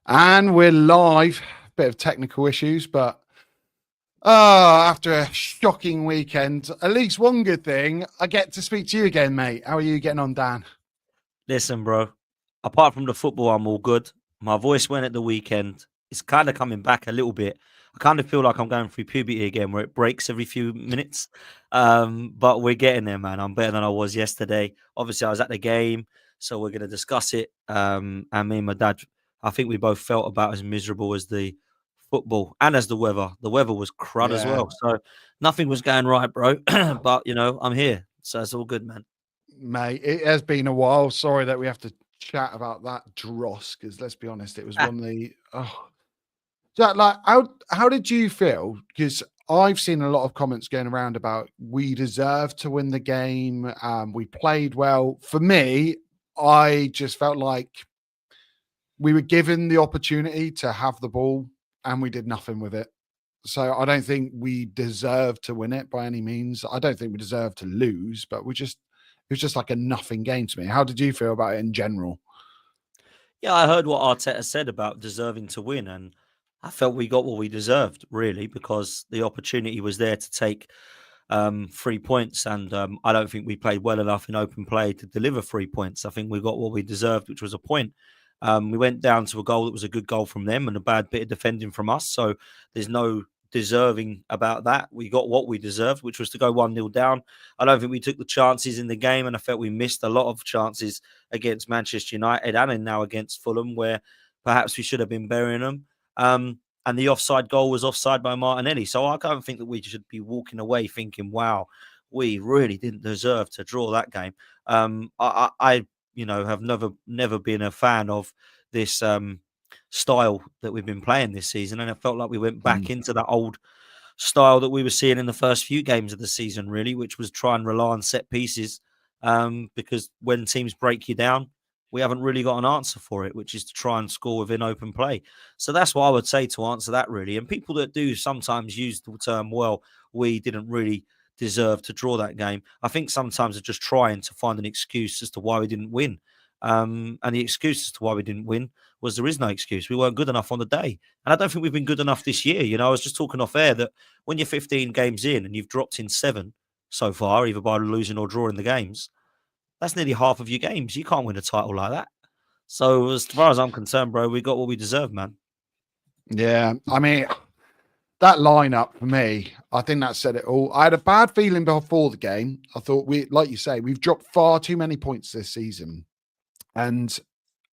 And we're live. Bit of technical issues, but after a shocking weekend, at least one good thing, I get to speak to you again, mate. How are you getting on, Dan? Listen, bro, apart from the football, I'm all good. My voice went at the weekend. It's kind of coming back a little bit. I kind of feel like I'm going through puberty again, where it breaks every few minutes. But we're getting there, man. I'm better than I was yesterday. Obviously, I was at the game, so we're going to discuss it. And me and my dad, I think we both felt about as miserable as the football and as the weather. The weather was crud as well. So nothing was going right, bro. But, I'm here. So it's all good, man. Mate, it has been a while. Sorry that we have to chat about that dross, because let's be honest, it was one of the Jack, like how did you feel? Because I've seen a lot of comments going around about we deserved to win the game. We played well. For me, I just felt like we were given the opportunity to have the ball and we did nothing with it. So I don't think we deserved to win it by any means. I don't think we deserved to lose, but it was just like a nothing game to me. How did you feel about it in general? Yeah, I heard what Arteta said about deserving to win, and I felt we got what we deserved, really, because the opportunity was there to take 3 points, and I don't think we played well enough in open play to deliver 3 points. I think we got what we deserved, which was a point. We went down to a goal that was a good goal from them and a bad bit of defending from us, so there's no deserving about that. We got what we deserved, which was to go 1-0 down. I don't think we took the chances in the game, and I felt we missed a lot of chances against Manchester United and now against Fulham, where perhaps we should have been burying them. And the offside goal was offside by Martinelli. So I don't think that we should be walking away thinking, wow, we really didn't deserve to draw that game. I have never been a fan of this style that we've been playing this season, and I felt like we went back into that old style that we were seeing in the first few games of the season, really, which was try and rely on set pieces, because when teams break you down, we haven't really got an answer for it, which is to try and score within open play. So that's what I would say to answer that, really. And people that do sometimes use the term, well, we didn't really deserve to draw that game, I think sometimes are just trying to find an excuse as to why we didn't win. And the excuse as to why we didn't win was there is no excuse. We weren't good enough on the day. And I don't think we've been good enough this year. I was just talking off air that when you're 15 games in and you've dropped in 7 so far, either by losing or drawing the games, that's nearly half of your games. You can't win a title like that. So as far as I'm concerned, bro, we got what we deserve, man. Yeah, I mean, that lineup for me, I think that said it all. I had a bad feeling before the game. I thought like you say, we've dropped far too many points this season. And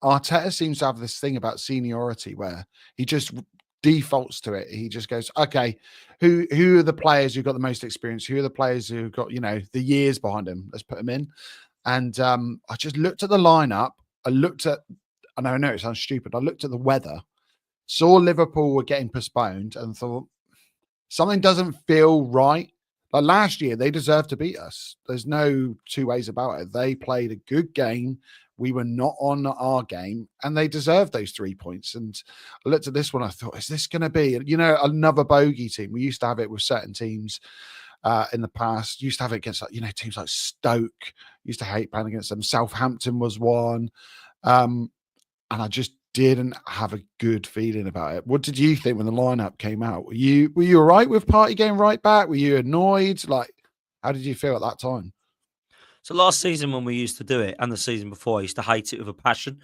Arteta seems to have this thing about seniority where he just defaults to it. He just goes, okay, who are the players who got the most experience? Who are the players who got, the years behind them? Let's put them in. And I just looked at the lineup. And I know it sounds stupid. I looked at the weather, saw Liverpool were getting postponed and thought something doesn't feel right. Like last year, they deserved to beat us. There's no two ways about it. They played a good game. We were not on our game and they deserved those 3 points. And I looked at this one. I thought, is this going to be, another bogey team? We used to have it with certain teams in the past. Used to have it against, teams like Stoke. Used to hate playing against them. Southampton was one. And I just didn't have a good feeling about it. What did you think when the lineup came out? Were you all right with Partey getting right back? Were you annoyed? Like, how did you feel at that time? So last season when we used to do it, and the season before, I used to hate it with a passion.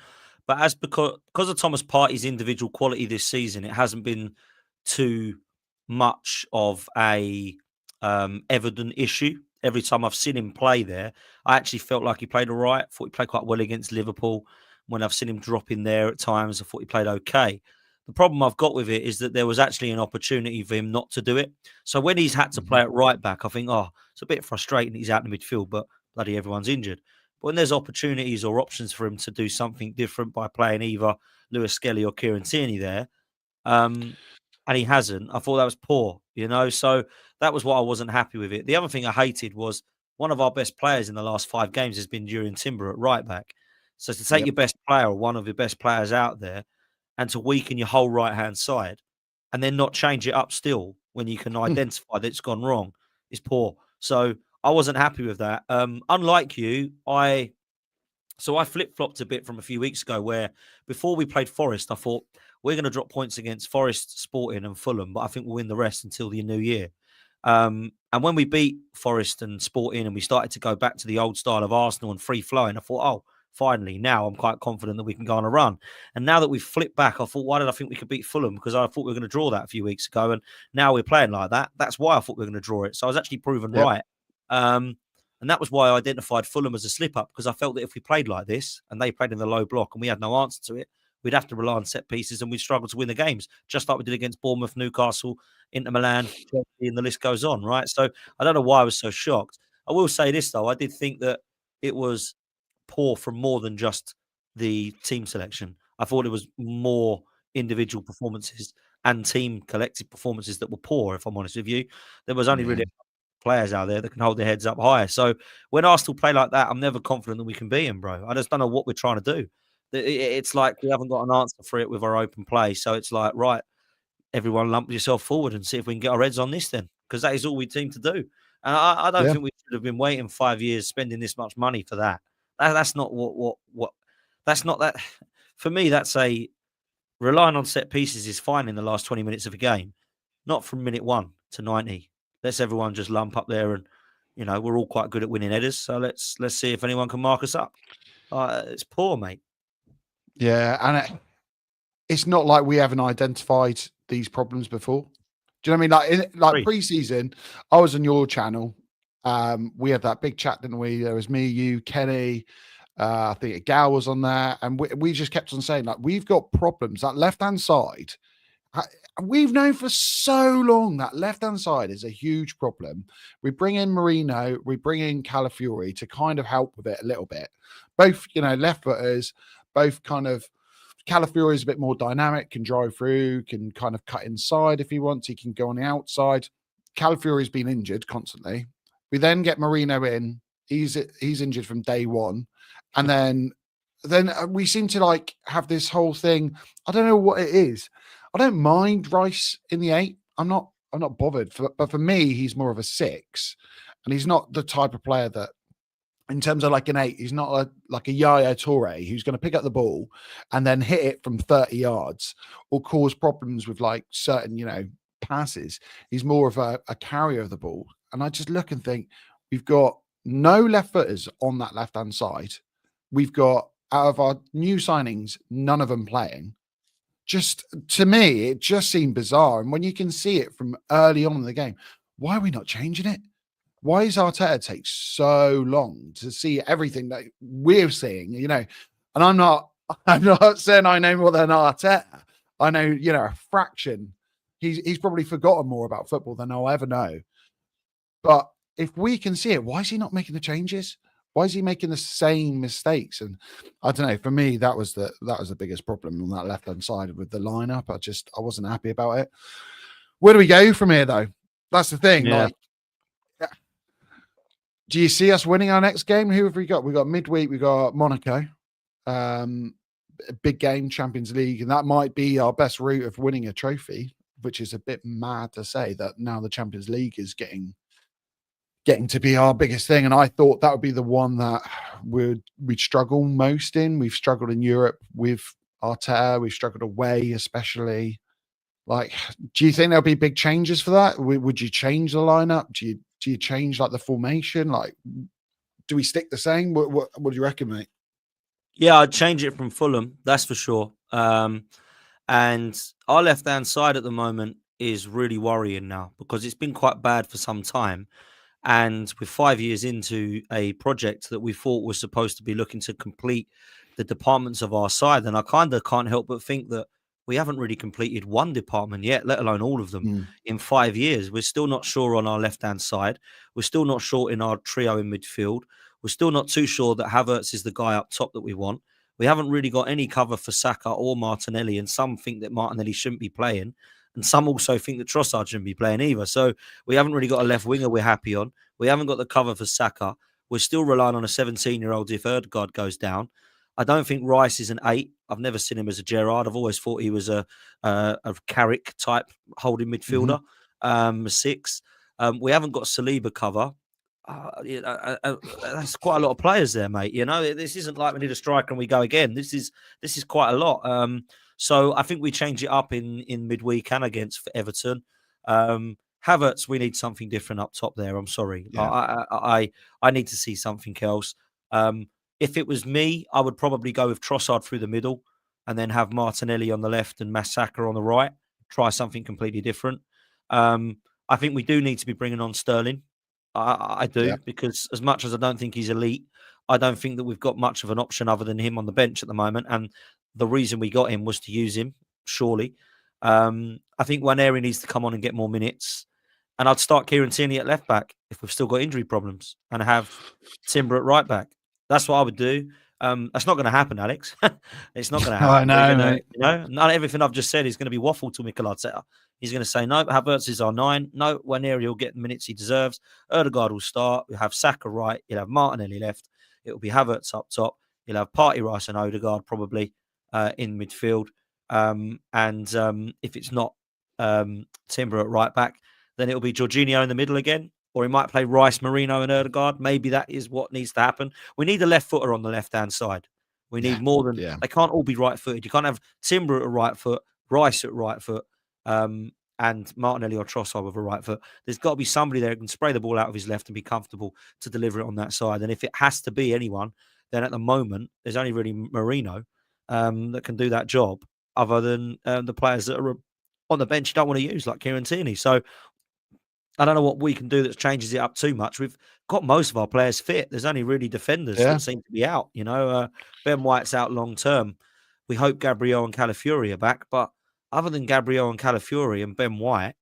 But because of Thomas Partey's individual quality this season, it hasn't been too much of a evident issue. Every time I've seen him play there, I actually felt like he played all right. I thought he played quite well against Liverpool. When I've seen him drop in there at times, I thought he played okay. The problem I've got with it is that there was actually an opportunity for him not to do it. So when he's had to play at right back, I think, it's a bit frustrating he's out in the midfield, but bloody everyone's injured. But when there's opportunities or options for him to do something different by playing either Lewis Skelly or Kieran Tierney there, and he hasn't, I thought that was poor, So that was what I wasn't happy with it. The other thing I hated was one of our best players in the last 5 games has been Jurien Timber at right back. So to take your best player or one of your best players out there and to weaken your whole right-hand side and then not change it up still when you can identify that it's gone wrong, is poor. So I wasn't happy with that. Unlike you, I flip-flopped a bit from a few weeks ago where before we played Forest, I thought we're going to drop points against Forest, Sporting and Fulham, but I think we'll win the rest until the new year. And when we beat Forest and Sporting and we started to go back to the old style of Arsenal and free-flowing, I thought, oh, finally, now I'm quite confident that we can go on a run. And now that we've flipped back, I thought, why did I think we could beat Fulham? Because I thought we were going to draw that a few weeks ago. And now we're playing like that. That's why I thought we were going to draw it. So I was actually proven right. And that was why I identified Fulham as a slip-up, because I felt that if we played like this and they played in the low block and we had no answer to it, we'd have to rely on set pieces and we'd struggle to win the games, just like we did against Bournemouth, Newcastle, Inter Milan, Chelsea, and the list goes on, right? So I don't know why I was so shocked. I will say this, though. I did think that it was poor from more than just the team selection. I thought it was more individual performances and team collective performances that were poor, if I'm honest with you. There was only really players out there that can hold their heads up higher. So when Arsenal play like that, I'm never confident that we can beat them, bro. I just don't know what we're trying to do. It's like we haven't got an answer for it with our open play. So it's like, right, everyone lump yourself forward and see if we can get our heads on this then, because that is all we seem to do. And I don't think we should have been waiting 5 years spending this much money for that. That's not what that's not that. For me, that's a relying on set pieces is fine in the last 20 minutes of a game, not from minute 1 to 90. Let's everyone just lump up there, and we're all quite good at winning headers. So let's see if anyone can mark us up. It's poor, mate. Yeah, and it's not like we haven't identified these problems before. Do you know what I mean? Like pre-season, I was on your channel. We had that big chat, didn't we? There was me, you, Kenny. I think Gal was on there, and we just kept on saying, like, we've got problems. That left-hand side, we've known for so long that left-hand side is a huge problem. We bring in Marino, we bring in Calafiori to kind of help with it a little bit. Both, left footers, both kind of. Calafiori is a bit more dynamic, can drive through, can kind of cut inside if he wants. He can go on the outside. Calafiori's been injured constantly. We then get Marino in. He's injured from day one, and then we seem to like have this whole thing. I don't know what it is. I don't mind Rice in the 8. I'm not bothered. But for me, he's more of a 6, and he's not the type of player that. In terms of like an 8, he's not like a Yaya Toure who's going to pick up the ball and then hit it from 30 yards or cause problems with like certain, passes. He's more of a carrier of the ball. And I just look and think, we've got no left footers on that left-hand side. We've got, out of our new signings, none of them playing. Just to me, it just seemed bizarre. And when you can see it from early on in the game, why are we not changing it? Why is Arteta take so long to see everything that we're seeing? And I'm not saying I know more than Arteta. I know, a fraction. He's probably forgotten more about football than I'll ever know. But if we can see it, why is he not making the changes? Why is he making the same mistakes? And I don't know. For me, that was the biggest problem on that left-hand side with the lineup. I wasn't happy about it. Where do we go from here, though? That's the thing. Yeah. Do you see us winning our next game? Who have we got? We got midweek. We got Monaco, big game, Champions League, and that might be our best route of winning a trophy. Which is a bit mad to say that now the Champions League is getting to be our biggest thing. And I thought that would be the one that we'd struggle most in. We've struggled in Europe with Arteta. We've struggled away, especially. Like, do you think there'll be big changes for that? Would you change the lineup? Do you change like the formation? Like, do we stick the same? What do you reckon, mate? Yeah, I'd change it from Fulham, that's for sure. And our left-hand side at the moment is really worrying now because it's been quite bad for some time. And we're 5 years into a project that we thought was supposed to be looking to complete the departments of our side. And I kind of can't help but think that we haven't really completed one department yet, let alone all of them in 5 years. We're still not sure on our left-hand side. We're still not sure in our trio in midfield. We're still not too sure that Havertz is the guy up top that we want. We haven't really got any cover for Saka or Martinelli, and some think that Martinelli shouldn't be playing, and some also think that Trossard shouldn't be playing either. So we haven't really got a left winger we're happy on. We haven't got the cover for Saka. We're still relying on a 17-year-old if Ødegaard goes down. I don't think Rice is an 8. I've never seen him as a Gerrard. I've always thought he was a Carrick type holding midfielder, 6. We haven't got Saliba cover. That's quite a lot of players there, mate. This isn't like we need a striker and we go again. This is quite a lot. So I think we change it up in midweek and against Everton. Havertz, we need something different up top there. I'm sorry, Yeah. I need to see something else. If it was me, I would probably go with Trossard through the middle, and then have Martinelli on the left and Massacre on the right. Try something completely different. I think we do need to be bringing on Sterling. I Yeah. do, because as much as I don't think he's elite, I don't think that we've got much of an option other than him on the bench at the moment. And the reason we got him was to use him, surely. I think AREN needs to come on and get more minutes. And I'd start Kieran Tierney at left back if we've still got injury problems, and have Timber at right back. That's what I would do. That's not going to happen, Alex. It's not going to I happen. We're know, gonna, mate. not everything I've just said is going to be waffle to Mikel Arteta. He's going to say, no, Havertz is our 9. No, Waneri will get the minutes he deserves. Erdegaard will start. We'll have Saka right. You'll have Martinelli left. It will be Havertz up top. You'll have Partey, Rice and Odegaard probably in midfield. If it's not Timber at right back, then it'll be Jorginho in the middle again. Or he might play Rice, Marino and Erdegaard. Maybe that is what needs to happen. We need a left footer on the left-hand side. We need more than... Yeah. They can't all be right-footed. You can't have Timber at a right foot, Rice at right foot, and Martinelli or Trossard with a right foot. There's got to be somebody there who can spray the ball out of his left and be comfortable to deliver it on that side. And if it has to be anyone, then at the moment, there's only really Marino that can do that job, other than the players that are on the bench you don't want to use, like Kieran Tierney. So I don't know what we can do that changes it up too much. We've got most of our players fit. There's only really defenders that seem to be out. Ben White's out long term. We hope Gabriel and Calafiori are back, but other than Gabriel and Calafiori and Ben White,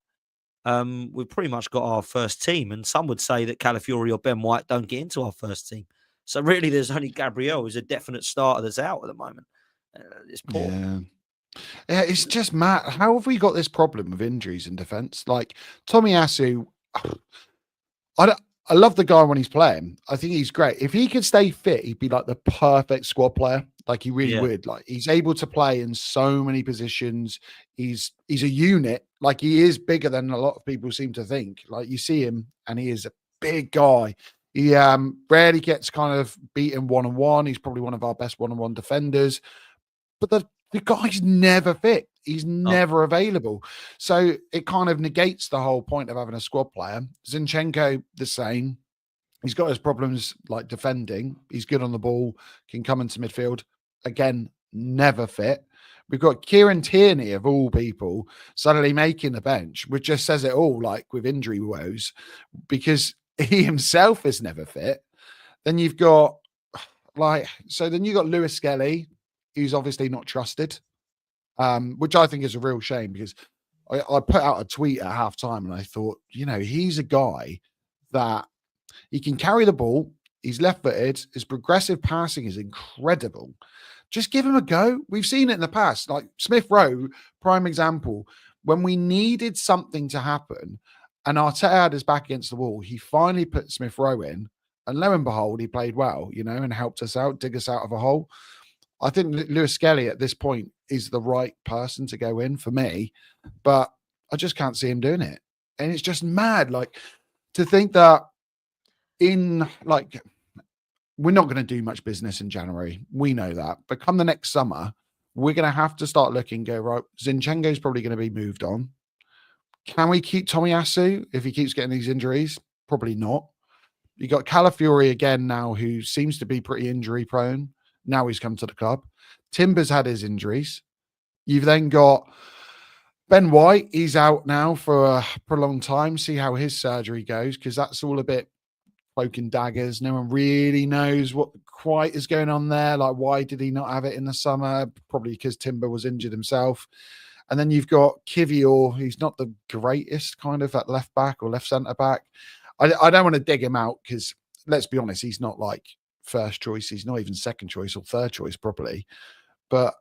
we've pretty much got our first team. And some would say that Calafiori or Ben White don't get into our first team. So really, there's only Gabriel who's a definite starter that's out at the moment. It's poor. Yeah, it's just mad. How have we got this problem with injuries in defence? Like Tomiyasu, I love the guy when he's playing. I think he's great. If he could stay fit, he'd be like the perfect squad player. Like he really would. Like he's able to play in so many positions. He's a unit. Like he is bigger than a lot of people seem to think. Like you see him and he is a big guy. He rarely gets kind of beaten one-on-one. He's probably one of our best one-on-one defenders. But the guy's never fit. He's never available. So it kind of negates the whole point of having a squad player. Zinchenko, the same. He's got his problems like defending. He's good on the ball, can come into midfield. Again, never fit. We've got Kieran Tierney, of all people, suddenly making the bench, which just says it all, like with injury woes, because he himself is never fit. Then you've got then you've got Lewis Skelly, who's obviously not trusted, which I think is a real shame, because I put out a tweet at halftime and I thought, he's a guy that he can carry the ball. He's left-footed. His progressive passing is incredible. Just give him a go. We've seen it in the past. Like Smith Rowe, prime example. When we needed something to happen and Arteta had his back against the wall, he finally put Smith Rowe in. And lo and behold, he played well, and helped us out, dig us out of a hole. I think Lewis Skelly at this point is the right person to go in for me, but I just can't see him doing it. And it's just mad, to think that we're not going to do much business in January. We know that. But come the next summer, we're going to have to start looking, right, Zinchenko's probably going to be moved on. Can we keep Tomiyasu if he keeps getting these injuries? Probably not. You got Calafiori again now, who seems to be pretty injury prone. Now he's come to the club. Timber's had his injuries. You've then got Ben White. He's out now for a prolonged time. See how his surgery goes, because that's all a bit cloak and daggers. No one really knows what quite is going on there. Like, why did he not have it in the summer? Probably because Timber was injured himself. And then you've got Kivior, who's not the greatest kind of at left back or left centre back. I don't want to dig him out, because let's be honest, he's not like first choice. He's not even second choice or third choice probably. But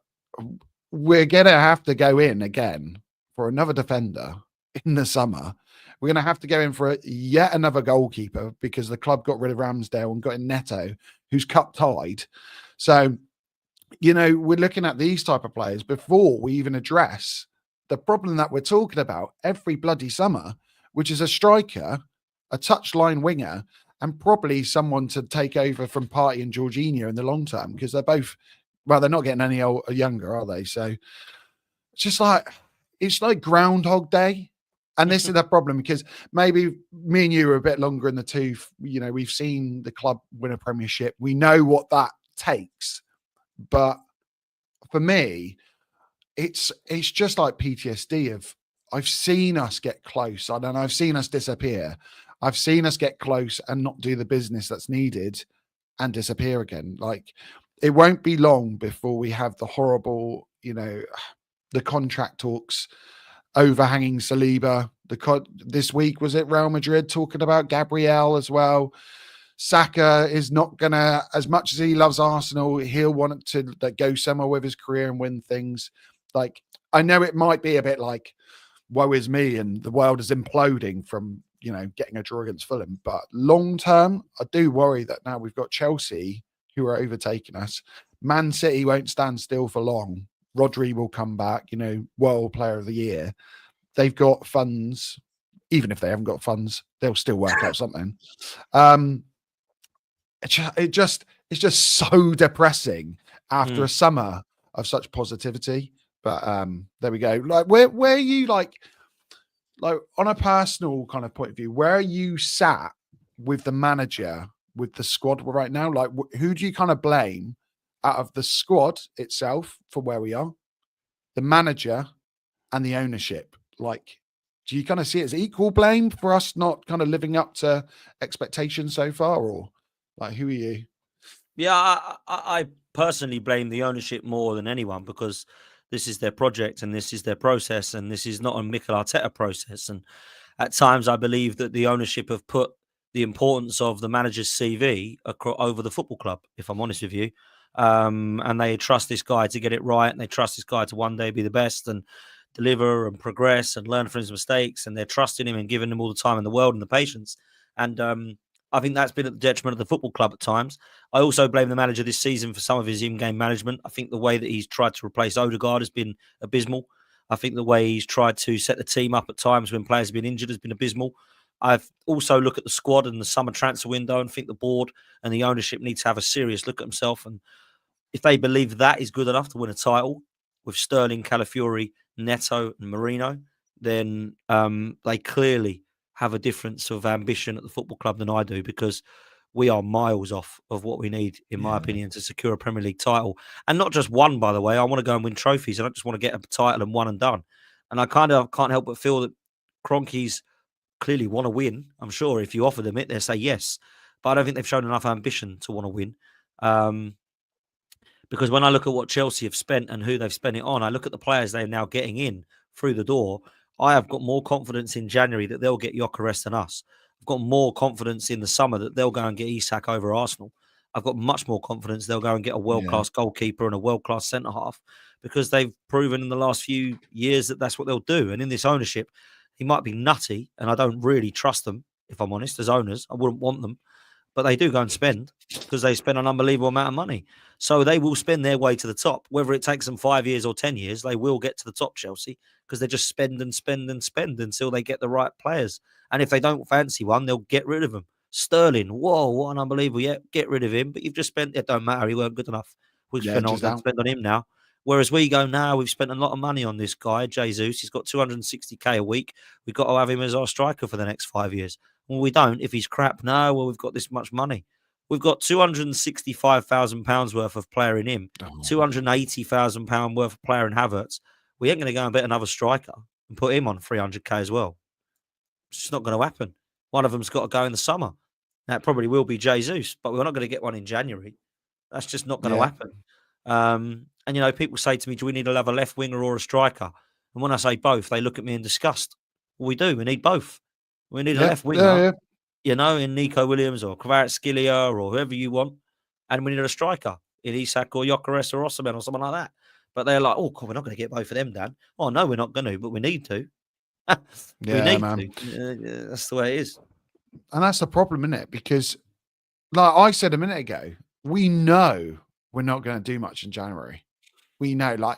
we're going to have to go in again for another defender in the summer. We're going to have to go in for yet another goalkeeper, because the club got rid of Ramsdale and got in Neto, who's cup tied. So, we're looking at these type of players before we even address the problem that we're talking about every bloody summer, which is a striker, a touchline winger, and probably someone to take over from Partey and Jorginho in the long term, because they're both, well, they're not getting any younger, are they? So it's like Groundhog Day. And this is the problem, because maybe me and you are a bit longer in the tooth. You know, we've seen the club win a premiership. We know what that takes. But for me, it's just like PTSD of, I've seen us get close, and I've seen us disappear. I've seen us get close and not do the business that's needed and disappear again. Like, it won't be long before we have the horrible, the contract talks overhanging Saliba. This week, was it Real Madrid talking about Gabriel as well? Saka is not gonna, as much as he loves Arsenal, he'll want to go somewhere with his career and win things. Like, I know it might be a bit like, woe is me, and the world is imploding from getting a draw against Fulham. But long term, I do worry that now we've got Chelsea who are overtaking us. Man City won't stand still for long. Rodri will come back, world player of the year. They've got funds. Even if they haven't got funds, they'll still work out something. It's just so depressing after a summer of such positivity. But there we go. Like, where are you, like on a personal kind of point of view, where are you sat with the manager, with the squad right now? Like, who do you kind of blame out of the squad itself for where we are, the manager and the ownership? Like, do you kind of see it as equal blame for us not kind of living up to expectations so far, or like, who are you? Yeah, I personally blame the ownership more than anyone, because this is their project and this is their process, and this is not a Mikel Arteta process. And at times, I believe that the ownership have put the importance of the manager's CV over the football club, if I'm honest with you. And they trust this guy to get it right, and they trust this guy to one day be the best and deliver and progress and learn from his mistakes. And they're trusting him and giving him all the time in the world and the patience. And I think that's been at the detriment of the football club at times. I also blame the manager this season for some of his in-game management. I think the way that he's tried to replace Odegaard has been abysmal. I think the way he's tried to set the team up at times when players have been injured has been abysmal. I've also looked at the squad and the summer transfer window and think the board and the ownership need to have a serious look at themselves. And if they believe that is good enough to win a title with Sterling, Calafiori, Neto and Marino, then they clearly have a difference of ambition at the football club than I do, because we are miles off of what we need, in my opinion, to secure a Premier League title. And not just one, by the way. I want to go and win trophies. I don't just want to get a title and one and done. And I kind of can't help but feel that Kroenkes clearly want to win. I'm sure if you offer them it, they'll say yes. But I don't think they've shown enough ambition to want to win. Because when I look at what Chelsea have spent and who they've spent it on, I look at the players they're now getting in through the door. I have got more confidence in January that they'll get Gyökeres than us. I've got more confidence in the summer that they'll go and get Isak over Arsenal. I've got much more confidence they'll go and get a world-class goalkeeper and a world-class centre-half, because they've proven in the last few years that that's what they'll do. And in this ownership, he might be nutty, and I don't really trust them, if I'm honest, as owners. I wouldn't want them. But they do go and spend, because they spend an unbelievable amount of money. So they will spend their way to the top. Whether it takes them 5 years or 10 years, they will get to the top, Chelsea, because they just spend and spend and spend until they get the right players. And if they don't fancy one, they'll get rid of them. Sterling, whoa, what an unbelievable. Yeah, get rid of him. But you've just spent, it don't matter. He weren't good enough. We've spent on him now. Whereas we go, now we've spent a lot of money on this guy, Jesus. He's got 260k a week. We've got to have him as our striker for the next 5 years. Well, we don't. If he's crap, no, well, we've got this much money. We've got £265,000 worth of player in him, £280,000 worth of player in Havertz. We ain't going to go and bet another striker and put him on 300k as well. It's just not going to happen. One of them's got to go in the summer. That probably will be Jesus, but we're not going to get one in January. That's just not going to happen. And, people say to me, do we need to have a left winger or a striker? And when I say both, they look at me in disgust. Well, we do. We need both. We need a left winger, in Nico Williams or Kvaratskhelia or whoever you want. And we need a striker in Isak or Gyökeres or Osimhen or something like that. But they're like, oh, God, we're not going to get both of them, Dan. Oh, no, we're not going to, but we need to. We need to. That's the way it is. And that's the problem, isn't it? Because, like I said a minute ago, we know we're not going to do much in January. We know,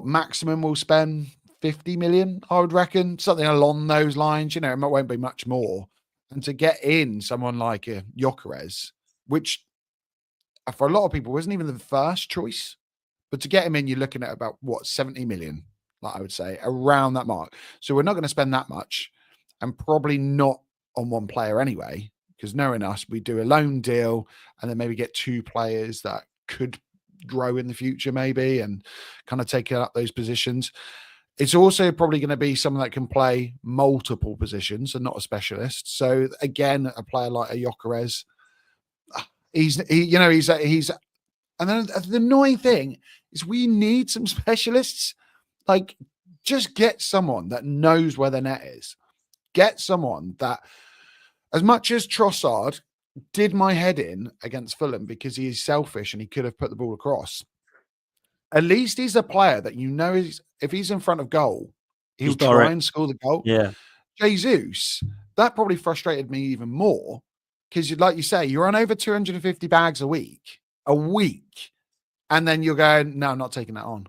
maximum we'll spend 50 million, I would reckon, something along those lines. It won't be much more. And to get in someone like a Gyökeres, which for a lot of people wasn't even the first choice, but to get him in, you're looking at about 70 million, like I would say, around that mark. So we're not going to spend that much, and probably not on one player anyway, because knowing us, we do a loan deal and then maybe get 2 players that could grow in the future, maybe, and kind of take up those positions. It's also probably going to be someone that can play multiple positions and not a specialist. So again, a player like a Gyökeres, he's and then the annoying thing is we need some specialists. Like, just get someone that knows where the net is. Get someone that, as much as Trossard did my head in against Fulham because he is selfish and he could have put the ball across, at least he's a player that is, if he's in front of goal, he'll try and score the goal. Yeah. Jesus, that probably frustrated me even more because, like you say, you're on over 250 bags a week, and then you're going, no, I'm not taking that on.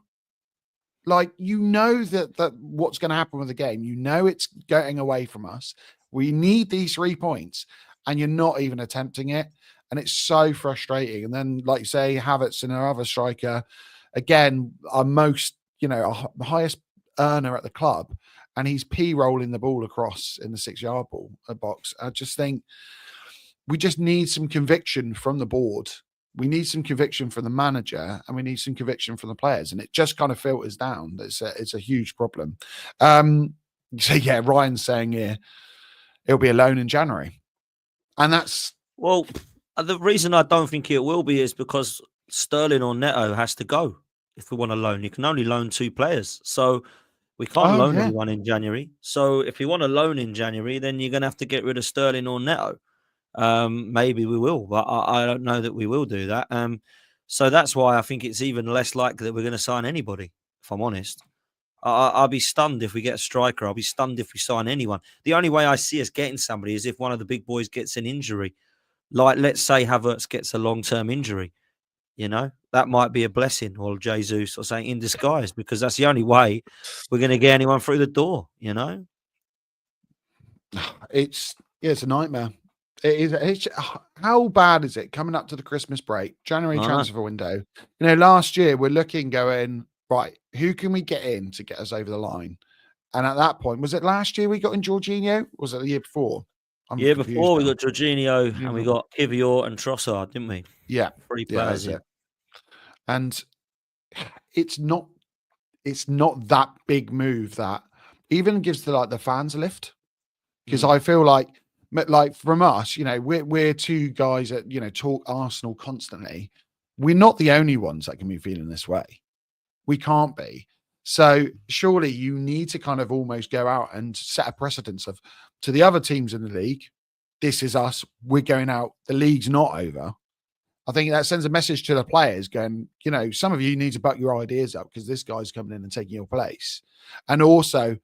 Like, that what's going to happen with the game. It's getting away from us. We need these 3 points, and you're not even attempting it. And it's so frustrating. And then, like you say, Havertz and our other striker, again, our most, highest earner at the club, and he's p-rolling the ball across in the 6-yard box. I just think we just need some conviction from the board. We need some conviction from the manager, and we need some conviction from the players, and it just kind of filters down. It's a huge problem. So yeah, Ryan's saying here it'll be a loan in January, and that's the reason I don't think it will be is because Sterling or Neto has to go if we want to loan. You can only loan 2 players, so we can't loan anyone in January. So if you want to loan in January, then you're going to have to get rid of Sterling or Neto. Maybe we will, but I don't know that we will do that. So that's why I think it's even less likely that we're going to sign anybody, if I'm honest. I'll be stunned if we get a striker. I'll be stunned if we sign anyone. The only way I see us getting somebody is if one of the big boys gets an injury. Like, let's say Havertz gets a long-term injury. That might be a blessing, or Jesus or something in disguise, because that's the only way we're going to get anyone through the door, It's a nightmare. It is. How bad is it coming up to the Christmas break, January transfer window? Last year we're going, right, who can we get in to get us over the line? And at that point, was it last year we got in Jorginho? Or was it the year before? Year before we got Jorginho and we got Kivior and Trossard, didn't we? Yeah. 3 players in. And it's not that big move that even gives the fans a lift. Because I feel like from us, we're 2 guys that, talk Arsenal constantly. We're not the only ones that can be feeling this way. We can't be. So surely you need to kind of almost go out and set a precedence to the other teams in the league. This is us. We're going out. The league's not over. I think that sends a message to the players going, some of you need to buck your ideas up because this guy's coming in and taking your place. And also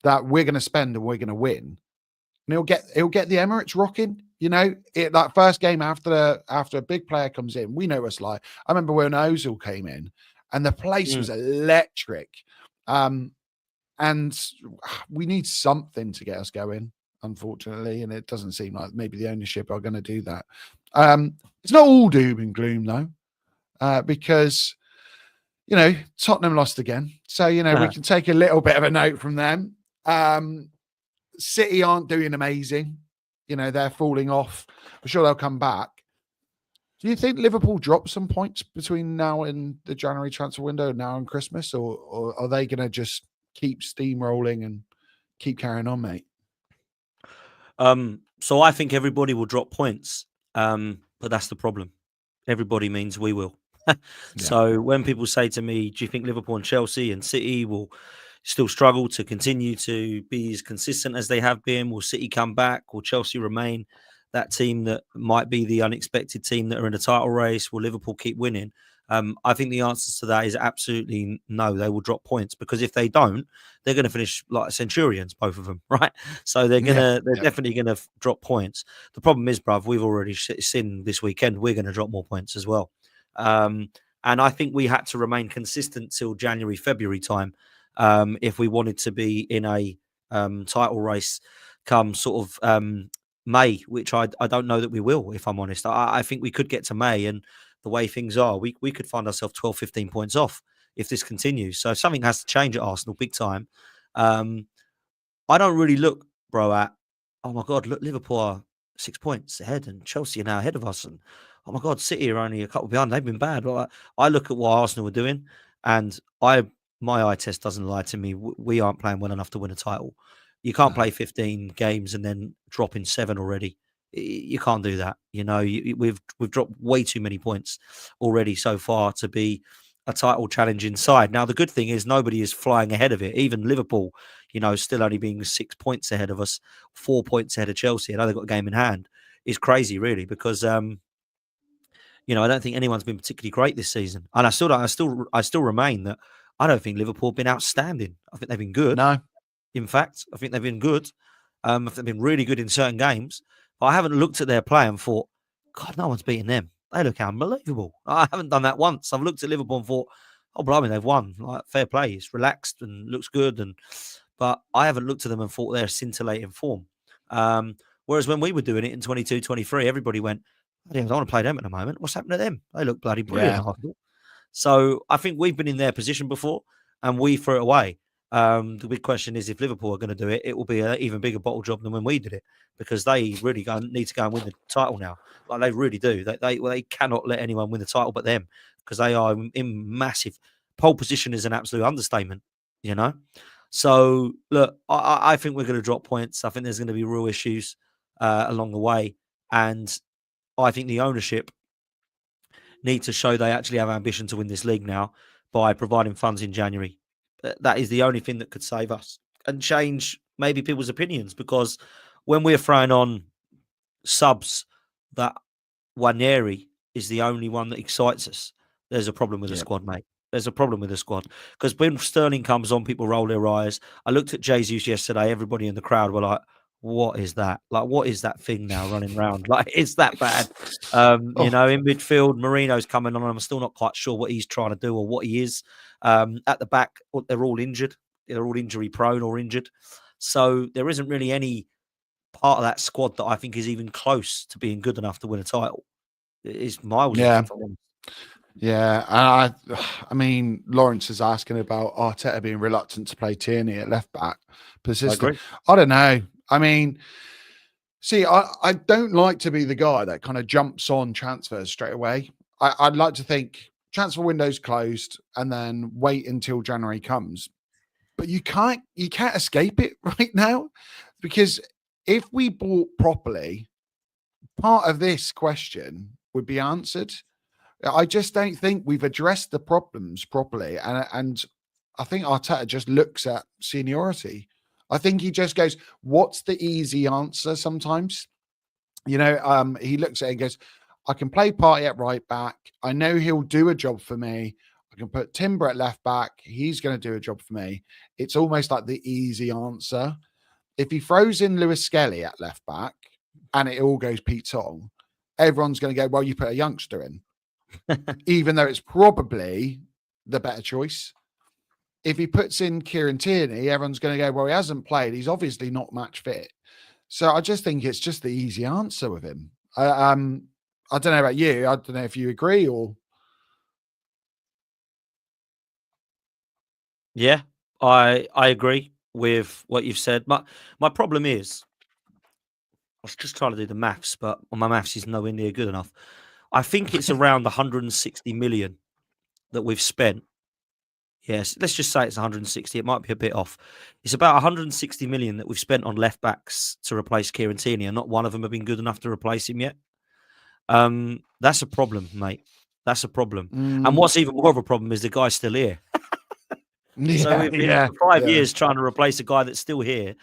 that we're going to spend and we're going to win. And he'll get the Emirates rocking. That first game after a big player comes in, we know what it's like. I remember when Ozil came in and the place was electric. And we need something to get us going, unfortunately. And it doesn't seem like maybe the ownership are going to do that. It's not all doom and gloom though, because, Tottenham lost again. So, we can take a little bit of a note from them. City aren't doing amazing. They're falling off. I'm sure they'll come back. Do you think Liverpool drop some points between now and the January transfer window, now and Christmas, or are they going to just keep steamrolling and keep carrying on, mate? So I think everybody will drop points, but that's the problem. Everybody means we will. So when people say to me, do you think Liverpool and Chelsea and City will still struggle to continue to be as consistent as they have been? Will City come back? Will Chelsea remain that team that might be the unexpected team that are in a title race? Will Liverpool keep winning? I think the answer to that is absolutely no. They will drop points, because if they don't, they're going to finish like Centurions, both of them, right? So they're definitely going to drop points. The problem is, bruv, we've already seen this weekend we're going to drop more points as well. And I think we had to remain consistent till January, February time. if we wanted to be in a title race come sort of May, which I don't know that we will, if I'm honest. I think we could get to May, and the way things are, we could find ourselves 12, 15 points off if this continues. So something has to change at Arsenal big time. I don't really look, bro, at, oh my God, look, Liverpool are 6 points ahead and Chelsea are now ahead of us. And oh my God, City are only a couple behind. They've been bad. Well, I look at what Arsenal are doing, and my eye test doesn't lie to me. We aren't playing well enough to win a title. You can't play 15 games and then drop in 7 already. You can't do that. You know, we've dropped way too many points already so far to be a title challenging side. Now, the good thing is nobody is flying ahead of it. Even Liverpool, you know, still only being 6 points ahead of us, 4 points ahead of Chelsea. I know they've got a game in hand. Is crazy, really, because you know, I don't think anyone's been particularly great this season, and I still remain that I don't think Liverpool have been outstanding. I think they've been good. No. In fact, I think they've been good. They've been really good in certain games, but I haven't looked at their play and thought, God, no one's beating them. They look unbelievable. I haven't done that once. I've looked at Liverpool and thought, oh, blimey, they've won. Like, fair play. It's relaxed and looks good. But I haven't looked at them and thought they're scintillating form. Whereas when we were doing it in 22, 23, everybody went, I don't want to play them at the moment. What's happened to them? They look bloody brilliant. Yeah. So I think we've been in their position before and we threw it away. The big question is if Liverpool are going to do it, it will be an even bigger bottle job than when we did it, because they really need to go and win the title now. Like, they really do. They cannot let anyone win the title but them, because they are in massive pole position is an absolute understatement, you know. So look, I think we're going to drop points. I think there's going to be real issues along the way, and I think the ownership need to show they actually have ambition to win this league now by providing funds in January. That is the only thing that could save us and change maybe people's opinions, because when we're throwing on subs that Waneri is the only one that excites us, there's a problem with the squad, mate. There's a problem with the squad, because when Sterling comes on, people roll their eyes. I looked at Jesus yesterday. Everybody in the crowd were like, what is that? Like, what is that thing now running around? Like, it's that bad. You know, in midfield, Marino's coming on. I'm still not quite sure what he's trying to do or what he is. At the back, they're all injured. They're all injury prone or injured. So there isn't really any part of that squad that I think is even close to being good enough to win a title. It's miles off. Yeah, and I mean, Lawrence is asking about Arteta being reluctant to play Tierney at left back. Persistent. I don't know. I mean, see, I don't like to be the guy that kind of jumps on transfers straight away. I'd like to think transfer window's closed and then wait until January comes. But you can't escape it right now, because if we bought properly, part of this question would be answered. I just don't think we've addressed the problems properly. And I think Arteta just looks at seniority. I think he just goes, what's the easy answer sometimes? You know, he looks at it and goes, I can play Partey at right back. I know he'll do a job for me. I can put Timber at left back. He's going to do a job for me. It's almost like the easy answer. If he throws in Lewis Skelly at left back and it all goes Pete Tong, everyone's going to go, well, you put a youngster in. Even though it's probably the better choice. If he puts in Kieran Tierney, everyone's going to go, well, he hasn't played. He's obviously not match fit. So I just think it's just the easy answer with him. I don't know about you. I don't know if you agree or... Yeah, I agree with what you've said. My problem is, I was just trying to do the maths, but my maths is nowhere near good enough. I think it's around 160 million that we've spent. Yes, let's just say it's 160. It might be a bit off. It's about 160 million that we've spent on left backs to replace Kieran Tierney, and not one of them have been good enough to replace him yet. That's a problem, mate. That's a problem. And what's even more of a problem is the guy's still here. So we've been for 5 years trying to replace a guy that's still here,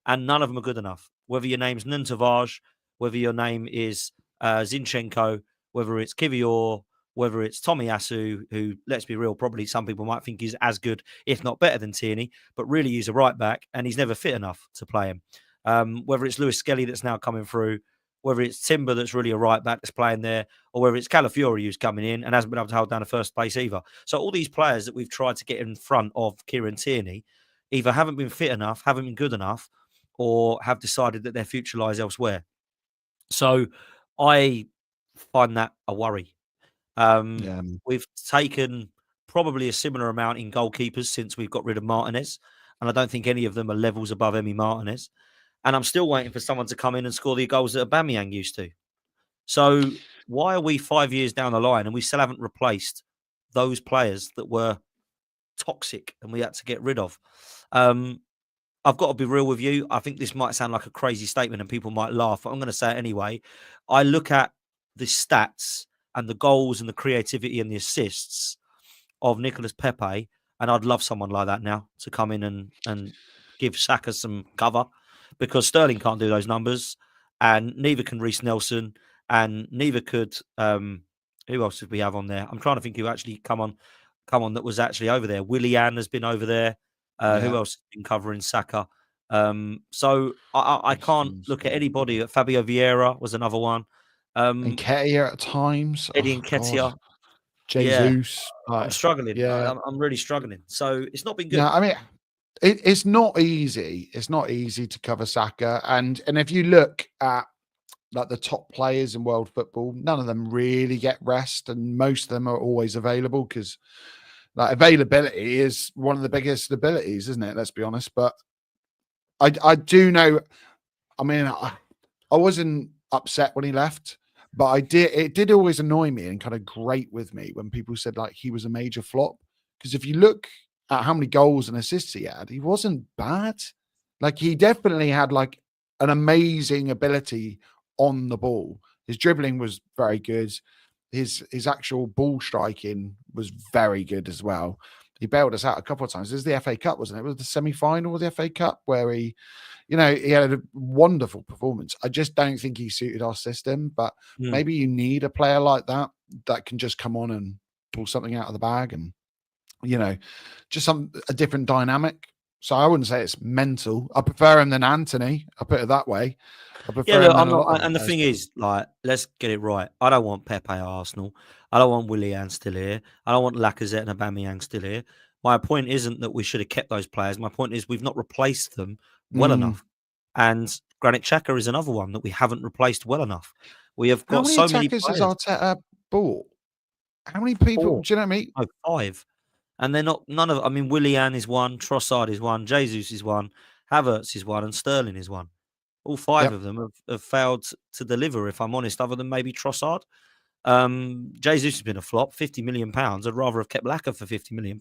and none of them are good enough. Whether your name's Nuntavage, whether your name is Zinchenko, whether it's Kivior, whether it's Tomiyasu, who, let's be real, probably some people might think is as good, if not better than Tierney, but really he's a right back and he's never fit enough to play him. Whether it's Lewis Skelly that's now coming through, whether it's Timber that's really a right back that's playing there, or whether it's Calafiori who's coming in and hasn't been able to hold down the first place either. So all these players that we've tried to get in front of Kieran Tierney either haven't been fit enough, haven't been good enough, or have decided that their future lies elsewhere. So I find that a worry. Yeah. We've taken probably a similar amount in goalkeepers since we've got rid of Martinez, and I don't think any of them are levels above Emi Martinez. And I'm still waiting for someone to come in and score the goals that Aubameyang used to. So why are we 5 years down the line and we still haven't replaced those players that were toxic and we had to get rid of? I've got to be real with you. I think this might sound like a crazy statement and people might laugh, but I'm going to say it anyway. I look at the stats and the goals and the creativity and the assists of Nicolas Pepe, and I'd love someone like that now to come in and give Saka some cover, because Sterling can't do those numbers, and neither can Reece Nelson, and neither could who else did we have on there? I'm trying to think who actually come on that was actually over there. Willian has been over there. Who else has been covering Saka? So I can't look at anybody. Fabio Vieira was another one. And Nketiah at times. Eddie Nketiah. Jesus. I'm struggling. Yeah. I'm really struggling. So it's not been good. Yeah, I mean, it's not easy. It's not easy to cover Saka. And if you look at like the top players in world football, none of them really get rest, and most of them are always available, because like availability is one of the biggest abilities, isn't it? Let's be honest. But I do know. I mean, I wasn't upset when he left, but it did always annoy me and kind of grate with me when people said like he was a major flop. Because if you look at how many goals and assists he had, he wasn't bad. Like, he definitely had like an amazing ability on the ball. His dribbling was very good. His actual ball striking was very good as well. He bailed us out a couple of times. It was the FA Cup, wasn't it? It was the semi-final of the FA Cup where he had a wonderful performance. I just don't think he suited our system, but maybe you need a player like that can just come on and pull something out of the bag, and just a different dynamic. So I wouldn't say it's mental. I prefer him than Anthony. I'll put it that way. I prefer him than a lot of and the thing is, like, let's get it right. I don't want Pepe at Arsenal. I don't want Willian still here. I don't want Lacazette and Aubameyang still here. My point isn't that we should have kept those players. My point is we've not replaced them well enough. And Granit Xhaka is another one that we haven't replaced well enough. We have got so many players. Has Arteta bought? How many people? 4. Do you know what I mean? No, 5. And they're not, none of, I mean, Willian is one, Trossard is one, Jesus is one, Havertz is one, and Sterling is one. All 5 of them have failed to deliver, if I'm honest, other than maybe Trossard. Jesus has been a flop, £50 million. I'd rather have kept Laka for £50 million.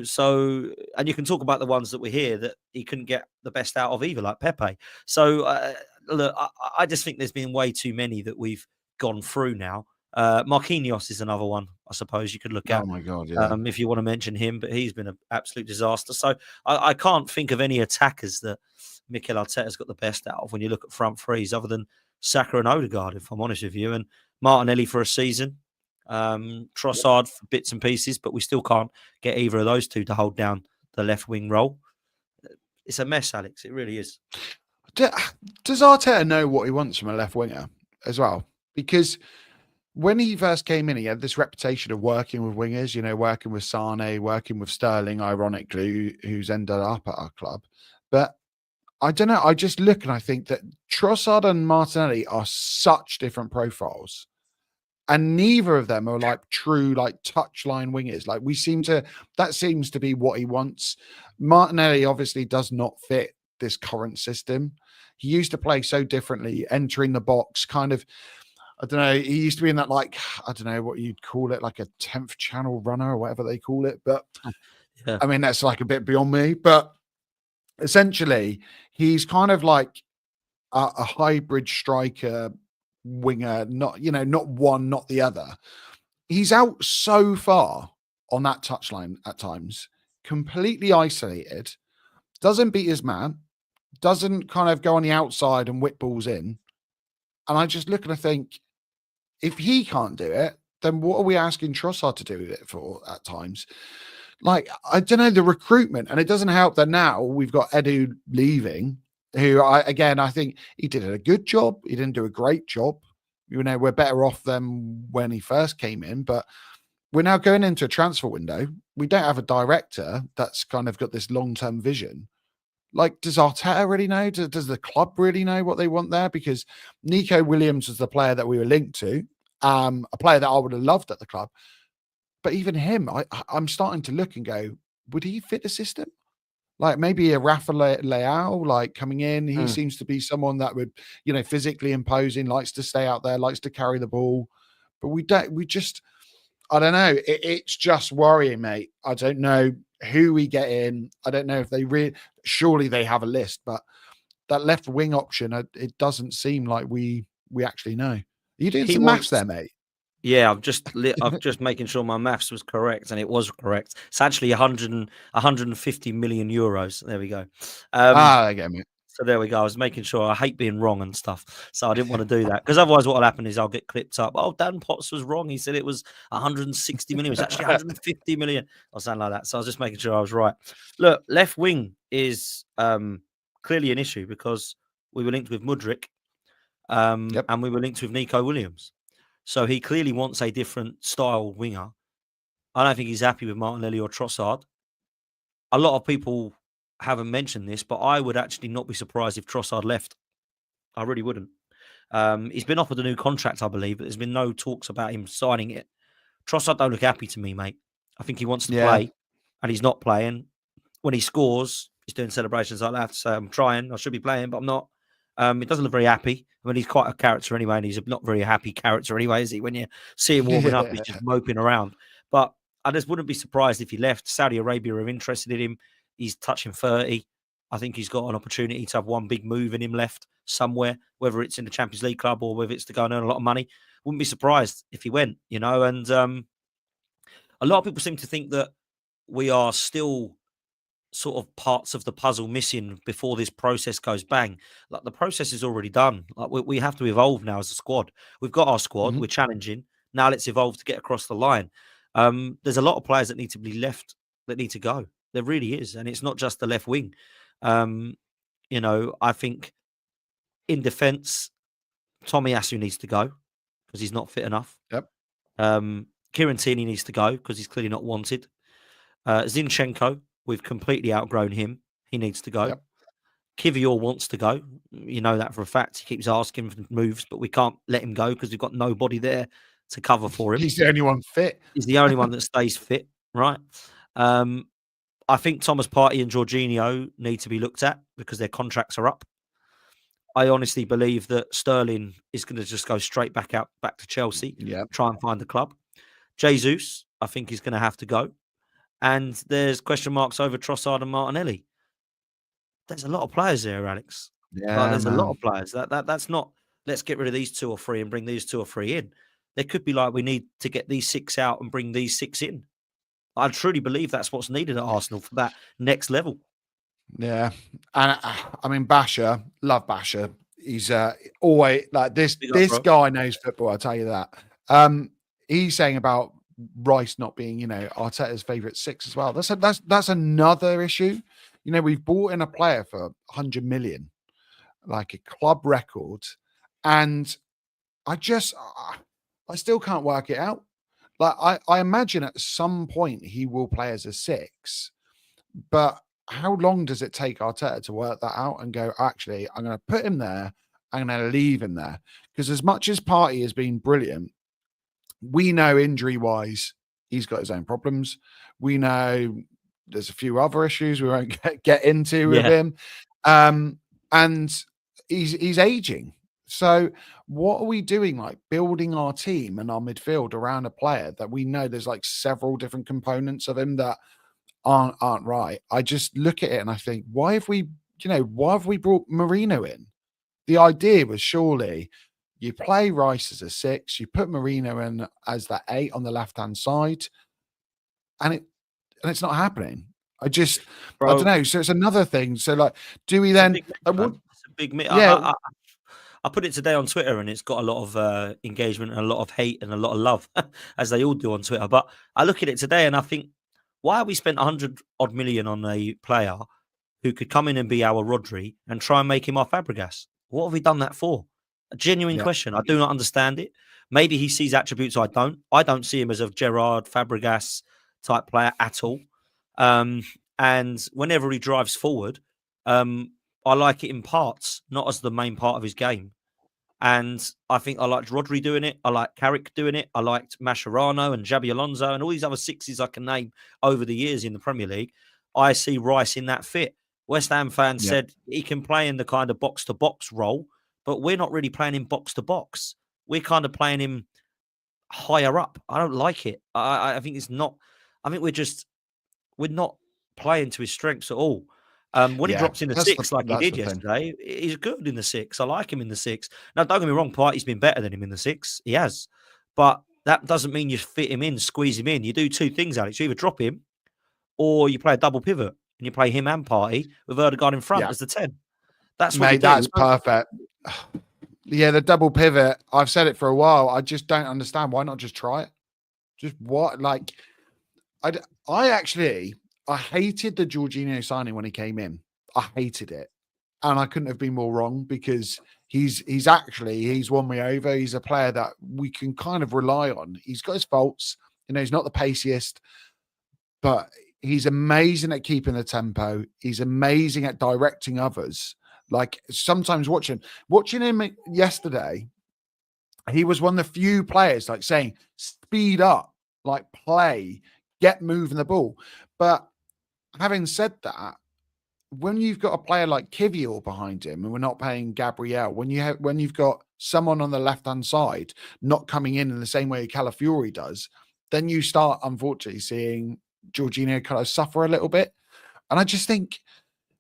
So, and you can talk about the ones that were here that he couldn't get the best out of either, like Pepe. So, look, I just think there's been way too many that we've gone through now. Marquinhos is another one, I suppose you could look at. Oh my God, yeah. If you want to mention him, but he's been an absolute disaster. So I can't think of any attackers that Mikel Arteta's got the best out of when you look at front threes, other than Saka and Odegaard, if I'm honest with you, and Martinelli for a season, Trossard for bits and pieces, but we still can't get either of those two to hold down the left wing role. It's a mess, Alex. It really is. Does Arteta know what he wants from a left winger as well? Because when he first came in, he had this reputation of working with wingers, working with Sane, working with Sterling, ironically, who's ended up at our club. But I don't know. I just look and I think that Trossard and Martinelli are such different profiles. And neither of them are like true, like touchline wingers. Like that seems to be what he wants. Martinelli obviously does not fit this current system. He used to play so differently, entering the box, kind of, I don't know. He used to be in that, like, I don't know what you'd call it, like a 10th channel runner or whatever they call it. But yeah. I mean, that's like a bit beyond me. But essentially, he's kind of like a hybrid striker winger, not one, not the other. He's out so far on that touchline at times, completely isolated, doesn't beat his man, doesn't kind of go on the outside and whip balls in. And I just look and I think, if he can't do it, then what are we asking Trossard to do it for at times? Like, I don't know, the recruitment, and it doesn't help that now we've got Edu leaving. who I think he did a good job. He didn't do a great job. We're better off than when he first came in, but we're now going into a transfer window. We don't have a director that's kind of got this long-term vision. Like, does Arteta really know? Does the club really know what they want there? Because Nico Williams was the player that we were linked to, a player that I would have loved at the club. But even him, I'm starting to look and go, would he fit the system? Like maybe a Rafa Leao, like coming in, he seems to be someone that would, physically imposing, likes to stay out there, likes to carry the ball. But we just, I don't know. It's just worrying, mate. I don't know who we get in. I don't know if they surely they have a list, but that left wing option, it doesn't seem like we actually know. Are you doing some maths there, mate? Yeah, I'm just making sure my maths was correct, and it was correct. It's actually 150 million euros. There we go. Again, mate. So there we go. I was making sure. I hate being wrong and stuff, so I didn't want to do that because otherwise, what will happen is I'll get clipped up. Oh, Dan Potts was wrong. He said it was 160 million. It was actually 150 million or something like that. So I was just making sure I was right. Look, left wing is clearly an issue because we were linked with Mudryk, and we were linked with Nico Williams. So he clearly wants a different style winger. I don't think he's happy with Martinelli or Trossard. A lot of people haven't mentioned this, but I would actually not be surprised if Trossard left. I really wouldn't. He's been offered a new contract, I believe, but there's been no talks about him signing it. Trossard don't look happy to me, mate. I think he wants to play, and he's not playing. When he scores, he's doing celebrations like that. So I'm trying. I should be playing, but I'm not. He doesn't look very happy. I mean, he's quite a character anyway, and he's a not very happy character anyway, is he? When you see him warming up, he's just moping around. But I just wouldn't be surprised if he left. Saudi Arabia are interested in him. He's touching 30. I think he's got an opportunity to have one big move in him left somewhere, whether it's in the Champions League club or whether it's to go and earn a lot of money. Wouldn't be surprised if he went, And a lot of people seem to think that we are still sort of parts of the puzzle missing before this process goes bang. Like the process is already done. Like we have to evolve now as a squad. We've got our squad. We're challenging. Now let's evolve to get across the line. There's a lot of players that need to be left, that need to go. There really is. And it's not just the left wing. I think in defence, Tomiyasu needs to go because he's not fit enough. Yep. Kieran Tierney needs to go because he's clearly not wanted. Zinchenko, we've completely outgrown him. He needs to go. Yep. Kivior wants to go. You know that for a fact. He keeps asking for moves, but we can't let him go because we've got nobody there to cover for him. He's the only one fit. He's the only one that stays fit, right? I think Thomas Partey and Jorginho need to be looked at because their contracts are up. I honestly believe that Sterling is going to just go straight back to Chelsea, try and find the club. Jesus, I think he's going to have to go. And there's question marks over Trossard and Martinelli. There's a lot of players there, Alex. Yeah, there's a lot of players. That's not, let's get rid of these 2 or 3 and bring these 2 or 3 in. There could be like, we need to get these 6 out and bring these 6 in. I truly believe that's what's needed at Arsenal for that next level. Yeah. And I mean, Basher, love Basher. He's always like this. This guy knows football, I'll tell you that. He's saying about Rice not being, Arteta's favourite 6 as well. That's another issue. We've bought in a player for 100 million, like a club record, and I still can't work it out. Like I imagine at some point he will play as a 6, but how long does it take Arteta to work that out and go, actually, I'm going to put him there, I'm going to leave him there? Because as much as Partey has been brilliant, we know injury-wise, he's got his own problems. We know there's a few other issues we won't get into with him. And he's aging. So what are we doing? Like building our team and our midfield around a player that we know there's like several different components of him that aren't right. I just look at it and I think, why have we brought Marino in? The idea was surely you play Rice as a 6, you put Marino in as that 8 on the left-hand side, and it's not happening. I don't know. So it's another thing. So like, do we then? It's a big myth. I put it today on Twitter, and it's got a lot of engagement and a lot of hate and a lot of love, as they all do on Twitter. But I look at it today and I think, why have we spent 100 odd million on a player who could come in and be our Rodri and try and make him our Fabregas. What have we done that for? A genuine Yeah. question. I do not understand it. Maybe he sees attributes I don't. I don't see him as a Gerard Fabregas type player at all. And whenever he drives forward, I like it in parts, not as the main part of his game. And I think I liked Rodri doing it. I liked Carrick doing it. I liked Mascherano and Xabi Alonso and all these other sixes I can name over the years in the Premier League. I see Rice in that fit. West Ham fans Yeah. said he can play in the kind of box-to-box role, but we're not really playing him box-to-box. We're kind of playing him higher up. I don't like it. I think it's not. I think we're not playing to his strengths at all. When he Yeah. drops in the six like he That's did the thing. yesterday, he's good in the six. I like him in the six. Now, don't get me wrong, Partey's been better than him in the six. He has. But that doesn't mean you fit him in, squeeze him in. You do two things, Alex. You either drop him or you play a double pivot and you play him and Partey with Erdegaard in front Yeah. as the 10. That's what you Mate, do. that's perfect. Yeah, the double pivot. I've said it for a while. I just don't understand. Why not just try it? Just what? Like, I hated the Jorginho signing when he came in. I hated it, and I couldn't have been more wrong because he's won me over. He's a player that we can kind of rely on. He's got his faults. He's not the paciest, but he's amazing at keeping the tempo. He's amazing at directing others. Like sometimes watching him yesterday, he was one of the few players like saying, speed up, like play, get moving the ball. But having said that, when you've got a player like Kivior behind him and we're not paying Gabriel, when you've got someone on the left-hand side not coming in the same way Calafiori does, then you start unfortunately seeing Jorginho kind of suffer a little bit. And I just think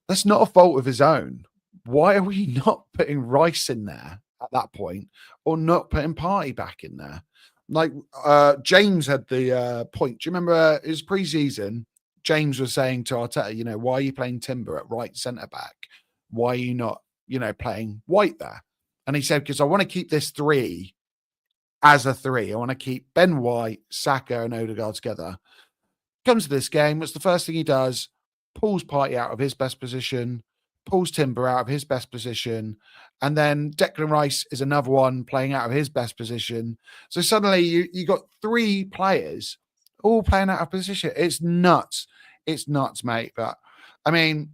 that's not a fault of his own. Why are we not putting Rice in there at that point or not putting Partey back in there? Like James had the point. Do you remember his pre-season? James was saying to Arteta, why are you playing Timber at right centre back? Why are you not, playing White there? And he said, because I want to keep this three as a three. I want to keep Ben White, Saka, and Odegaard together. Comes to this game, what's the first thing he does? Pulls Partey out of his best position, pulls Timber out of his best position, and then Declan Rice is another one playing out of his best position. So suddenly you got three players all playing out of position. It's nuts. It's nuts, mate. But I mean,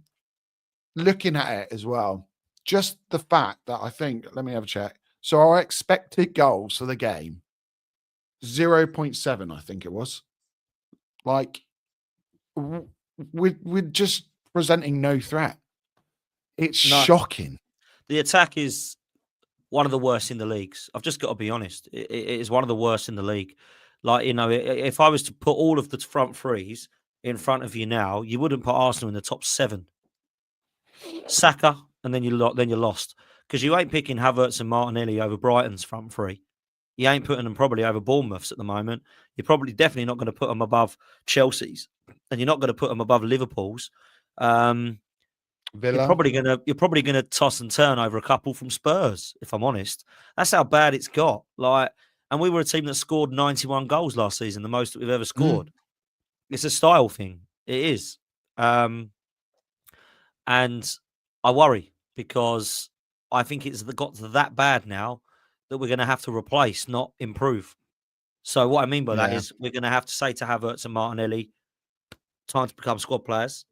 looking at it as well, just the fact that I think, let me have a check. So our expected goals for the game, 0.7, I think it was. Like, we're just presenting no threat. It's shocking. The attack is one of the worst in the leagues. I've just got to be honest. It is one of the worst in the league. Like, if I was to put all of the front threes in front of you now, you wouldn't put Arsenal in the top 7. Saka, and then you're lost. Because you ain't picking Havertz and Martinelli over Brighton's front three. You ain't putting them probably over Bournemouth's at the moment. You're probably definitely not going to put them above Chelsea's, and you're not going to put them above Liverpool's. Villa. You're probably gonna toss and turn over a couple from Spurs, if I'm honest. That's how bad it's got. And we were a team that scored 91 goals last season, the most that we've ever scored. It's a style thing. It is. And I worry because I think it's got to that bad now that we're going to have to replace, not improve. So what I mean by that is we're going to have to say to Havertz and Martinelli, time to become squad players,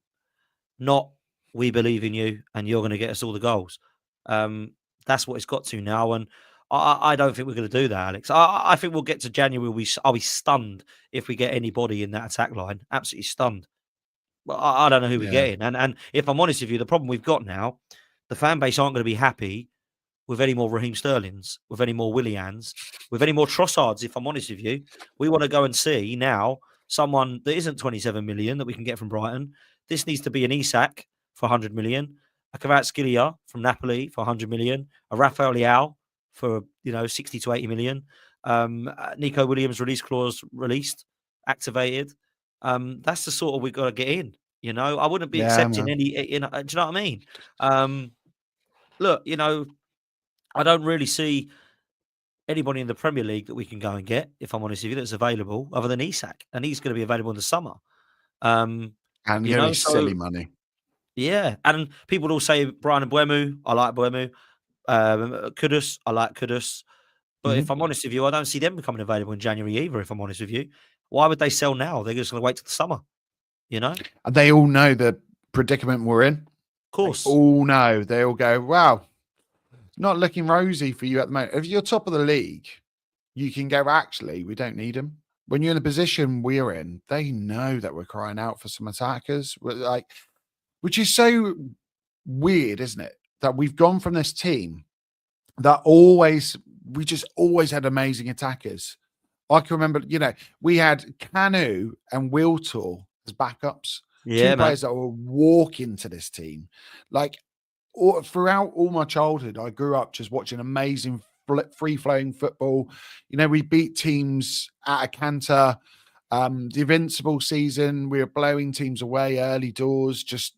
not we believe in you and you're going to get us all the goals. That's what it's got to now. And I don't think we're going to do that, Alex. I think we'll get to January. I'll be stunned if we get anybody in that attack line. Absolutely stunned. But I don't know who we're getting. And if I'm honest with you, the problem we've got now, the fan base aren't going to be happy with any more Raheem Sterlings, with any more Willians, with any more Trossards, if I'm honest with you. We want to go and see now someone that isn't 27 million that we can get from Brighton. This needs to be an Isak for 100 million, a Kvaratskhelia from Napoli for 100 million, a Rafael Leao for 60 to 80 million, Nico Williams release clause released, activated. That's the sort of we've got to get in. I wouldn't be accepting any. Do you know what I mean? Look, I don't really see anybody in the Premier League that we can go and get, if I'm honest with you, that's available other than Isak, and he's going to be available in the summer. And silly money. Yeah, and people will say Brian Mbeumo. I like Mbeumo. Kudus, I like Kudus. But if Mhm. I'm honest with you, I don't see them becoming available in January either. If I'm honest with you, why would they sell now? They're just going to wait till the summer. You know, of And they all know the predicament we're in. They course. all know. They all go, wow, not looking rosy for you at the moment. If you're top of the league, you can go, actually, we don't need him. When you're in the position we're in, they know that we're crying out for some attackers. We're like, which is so weird, isn't it? That we've gone from this team that we just always had amazing attackers. I can remember, we had Canu and Wiltor as backups, Yeah, two man. players that were walking to this team. Like throughout all my childhood, I grew up just watching amazing free flowing football. We beat teams at a canter. The Invincible season, we were blowing teams away early doors, just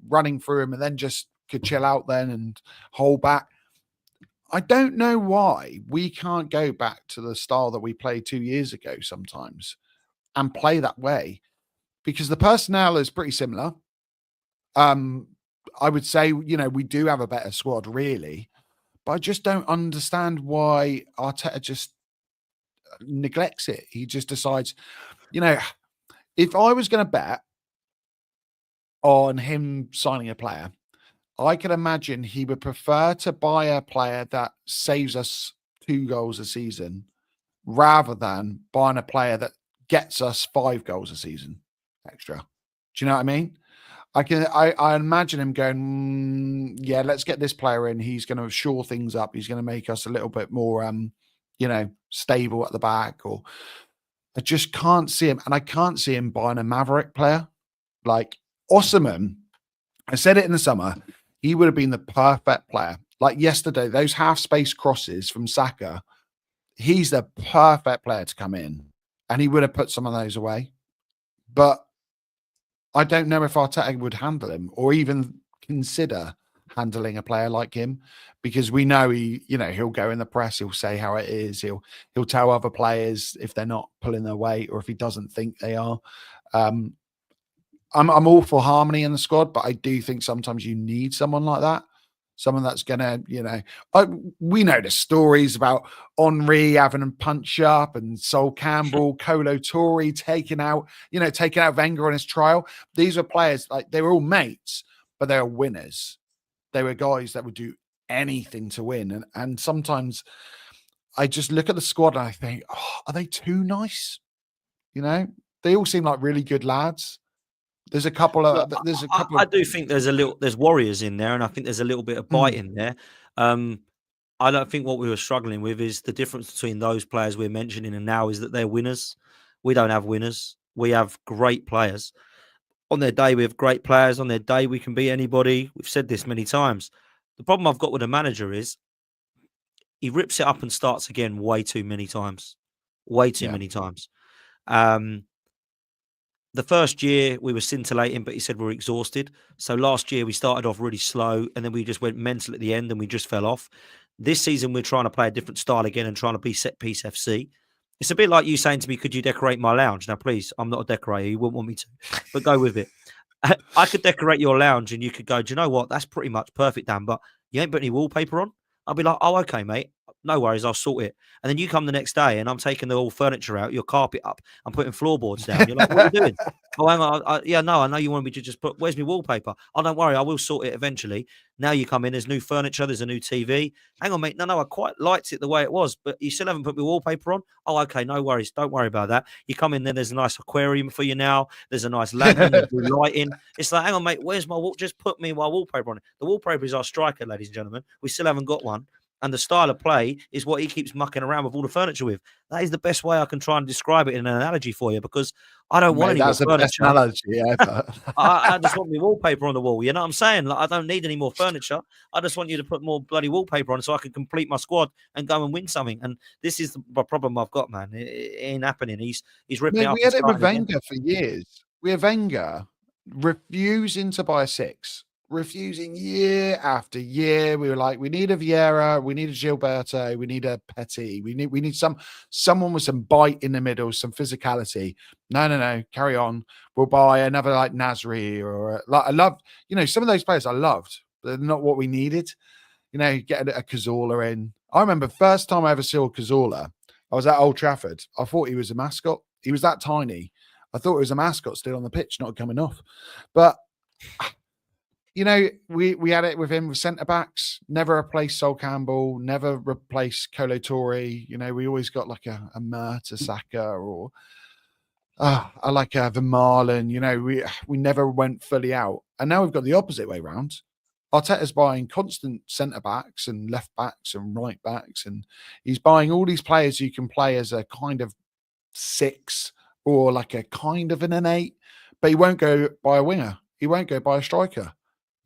running through them, and then just could chill out then and hold back. I don't know why we can't go back to the style that we played 2 years ago sometimes and play that way, because the personnel is pretty similar. Um, I would say, we do have a better squad, really, but I just don't understand why Arteta just neglects it. He just decides, if I was going to bet on him signing a player, I can imagine he would prefer to buy a player that saves us 2 goals a season rather than buying a player that gets us 5 goals a season extra. Do you know what I mean? I imagine him going, yeah, let's get this player in. He's going to shore things up. He's going to make us a little bit more, stable at the back. Or I just can't see him, and I can't see him buying a Maverick player like Osman. I said it in the summer. He would have been the perfect player. Like yesterday, those half space crosses from Saka, he's the perfect player to come in, and he would have put some of those away. But I don't know if Arteta would handle him or even consider handling a player like him, because we know he'll go in the press, he'll say how it is, he'll tell other players if they're not pulling their weight or if he doesn't think they are. Um, I'm all for harmony in the squad, but I do think sometimes you need someone like that. Someone that's gonna, we know the stories about Henri having a punch up and Sol Campbell, Colo Torre taking out Wenger on his trial. These are players, like, they were all mates, but they were winners. They were guys that would do anything to win. And sometimes I just look at the squad and I think, oh, are they too nice? They all seem like really good lads. There's a couple Look, of there's a couple I of do think there's warriors in there, and I think there's a little bit of bite in there. I don't think what we were struggling with is the difference between those players we're mentioning and now is that they're winners. We don't have winners. We have great players. On their day, we have great players. On their day, we can beat anybody. We've said this many times. The problem I've got with a manager is he rips it up and starts again way too many times. Way too yeah. many times. Um, the first year we were scintillating, but he said we're exhausted. So last year we started off really slow and then we just went mental at the end and we just fell off. This season we're trying to play a different style again and trying to be set piece FC. It's a bit like you saying to me, could you decorate my lounge? Now, please, I'm not a decorator. You wouldn't want me to, but go with it. I could decorate your lounge and you could go, do you know what? That's pretty much perfect, Dan, but you ain't put any wallpaper on. I'll be like, oh, okay, mate. No worries, I'll sort it. And then you come the next day and I'm taking the old furniture out, your carpet up, I'm putting floorboards down. You're like, what are you doing? Oh, hang on. Yeah, no, I know you want me to just put, where's my wallpaper? Oh, don't worry, I will sort it eventually. Now you come in, there's new furniture, there's a new TV. Hang on, mate. No, I quite liked it the way it was, but you still haven't put my wallpaper on. Oh, okay, no worries. Don't worry about that. You come in there, there's a nice aquarium for you now. There's a nice lantern, there's new lighting. It's like, hang on, mate, where's my wall? Just put me my wallpaper on it. The wallpaper is our striker, ladies and gentlemen. We still haven't got one. And the style of play is what he keeps mucking around with all the furniture with. That is the best way I can try and describe it in an analogy for you, because I don't want Mate, any more that's the best furniture. analogy ever. I just want my wallpaper on the wall. You know what I'm saying? Like, I don't need any more furniture. I just want you to put more bloody wallpaper on so I can complete my squad and go and win something. And this is the problem I've got, man. It ain't happening. He's ripping Mate, it up we and had it with starting again. Wenger for years. We had Wenger refusing to buy a six. refusing year after year. We were like, we need a Vieira, we need a Gilberto, we need a Petty, we need someone with some bite in the middle, some physicality. No, carry on. We'll buy another like Nasri or like I love, some of those players I loved, but they're not what we needed. Get a Cazorla in. I remember first time I ever saw Cazorla, I was at Old Trafford. I thought he was a mascot. He was that tiny. I thought it was a mascot still on the pitch, not coming off. But we had it with him with centre backs. Never replaced Sol Campbell. Never replaced Kolo Toure. We always got like a Mertesacker or I like Vermaelen. We never went fully out, and now we've got the opposite way round. Arteta's buying constant centre backs and left backs and right backs, and he's buying all these players who can play as a kind of 6 or like a kind of an 8, but he won't go by a winger. He won't go by a striker.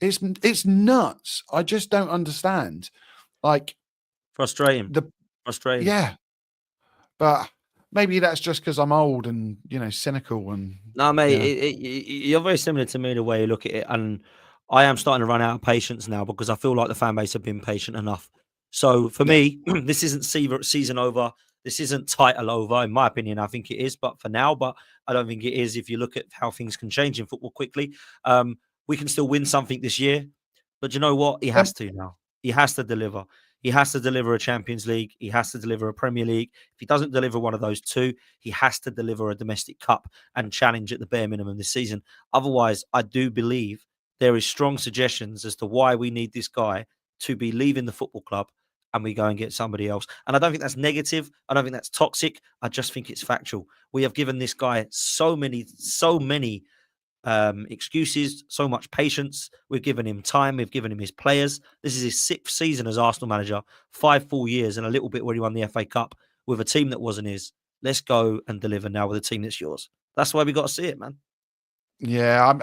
It's nuts. I just don't understand. Like Frustrating. Yeah, but maybe that's just because I'm old and cynical and no, mate. You're very similar to me the way you look at it, and I am starting to run out of patience now because I feel like the fan base have been patient enough. So for me, this isn't season over. This isn't title over, in my opinion. I think it is, but for now, but I don't think it is. If you look at how things can change in football quickly, we can still win something this year. But you know what? He has to now. He has to deliver. He has to deliver a Champions League. He has to deliver a Premier League. If he doesn't deliver one of those two, he has to deliver a domestic cup and challenge at the bare minimum this season. Otherwise, I do believe there is strong suggestions as to why we need this guy to be leaving the football club and we go and get somebody else. And I don't think that's negative. I don't think that's toxic. I just think it's factual. We have given this guy so many excuses, so much patience. We've given him time. We've given him his players. This is his 6th season as Arsenal manager, 5 full years and a little bit where he won the FA Cup with a team that wasn't his. Let's go and deliver now with a team that's yours. That's why we got to see it, man. Yeah,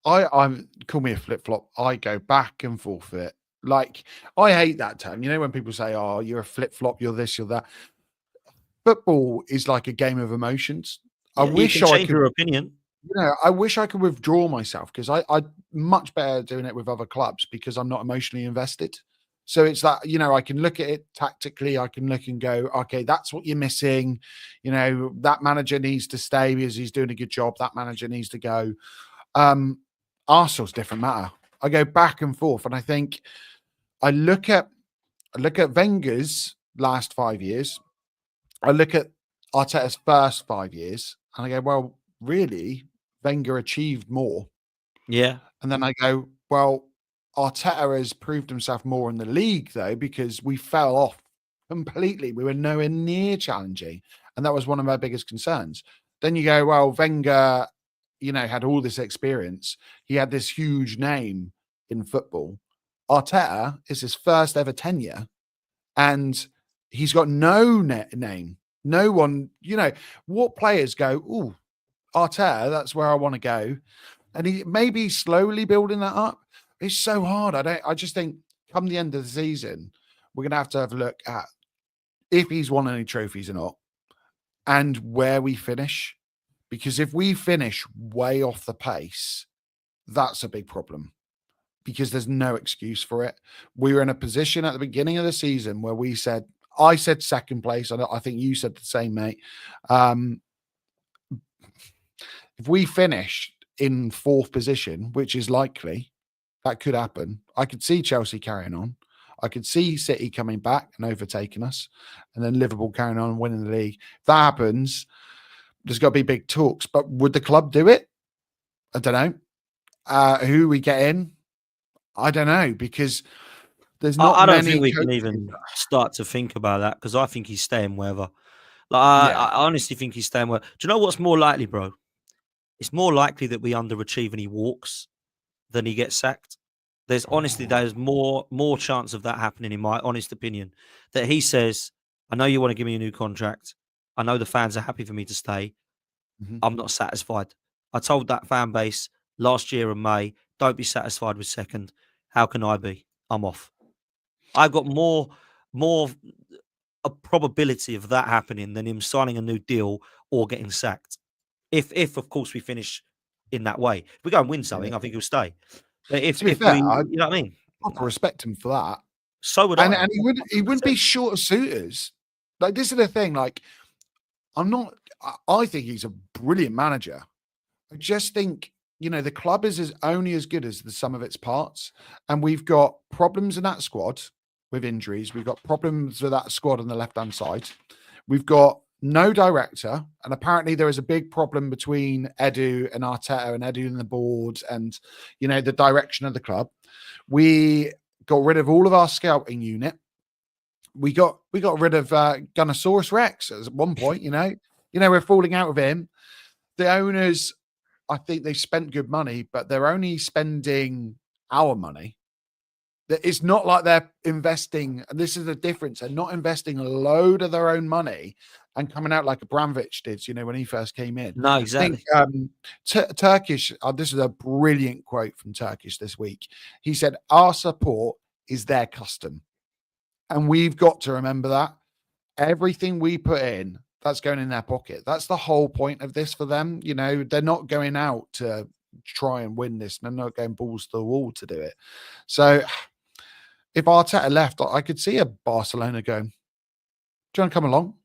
I'm call me a flip flop. I go back and forth with it. Like I hate that term. When people say, "Oh, you're a flip flop. You're this. You're that." Football is like a game of emotions. Yeah, I wish I change could. your opinion. I wish I could withdraw myself because I'm much better doing it with other clubs because I'm not emotionally invested. So it's that, I can look at it tactically. I can look and go, okay, that's what you're missing. That manager needs to stay because he's doing a good job. That manager needs to go. Arsenal's different matter. I go back and forth, and I think I look at Wenger's last 5 years. I look at Arteta's first 5 years, and I go, well, really, Wenger achieved more. Yeah. And then I go, well, Arteta has proved himself more in the league, though, because we fell off completely. We were nowhere near challenging. And that was one of my biggest concerns. Then you go, well, Wenger, had all this experience. He had this huge name in football. Arteta is his first ever tenure, and he's got no name. No one, what players go, ooh, Arteta, that's where I want to go. And he maybe slowly building that up. It's so hard. I just think come the end of the season, we're going to have a look at if he's won any trophies or not and where we finish. Because if we finish way off the pace, that's a big problem because there's no excuse for it. We were in a position at the beginning of the season where I said second place. I think you said the same, mate. If we finish in 4th position, which is likely, that could happen. I could see Chelsea carrying on. I could see City coming back and overtaking us, and then Liverpool carrying on and winning the league. If that happens, there's got to be big talks. But would the club do it? I don't know. Who we get in? I don't know, because there's not I don't many think we coaches. can even start to think about that because I think he's staying wherever. I honestly think he's staying where. Do you know what's more likely, bro? It's more likely that we underachieve and he walks than he gets sacked. There's more chance of that happening, in my honest opinion. That he says, "I know you want to give me a new contract. I know the fans are happy for me to stay. I'm not satisfied." I told that fan base last year in May, "Don't be satisfied with second. How can I be? I'm off." I've got more a probability of that happening than him signing a new deal or getting sacked. If of course we finish in that way. If we go and win something, I think he'll stay. But To be if fair, we, I you know what I mean? proper respect him for that. So would And I. he wouldn't be 100%. short of suitors. Like this is the thing. Like I'm not. I think he's a brilliant manager. I just think the club is only as good as the sum of its parts, and we've got problems in that squad with injuries. We've got problems with that squad on the left hand side. We've got no director, and apparently there is a big problem between Edu and Arteta, and Edu and the board, and the direction of the club. We got rid of all of our scouting unit. We got rid of Gunnosaurus Rex at one point. We're falling out with him. The owners, I think they've spent good money, but they're only spending our money. It's not like they're investing, and this is the difference. They're not investing a load of their own money and coming out like Abramovich did, when he first came in. No, I think exactly. Turkish, this is a brilliant quote from Turkish this week. He said, our support is their custom. And we've got to remember that. Everything we put in, that's going in their pocket. That's the whole point of this for them. They're not going out to try and win this. They're not going balls to the wall to do it. So if Arteta left, I could see a Barcelona going, do you want to come along?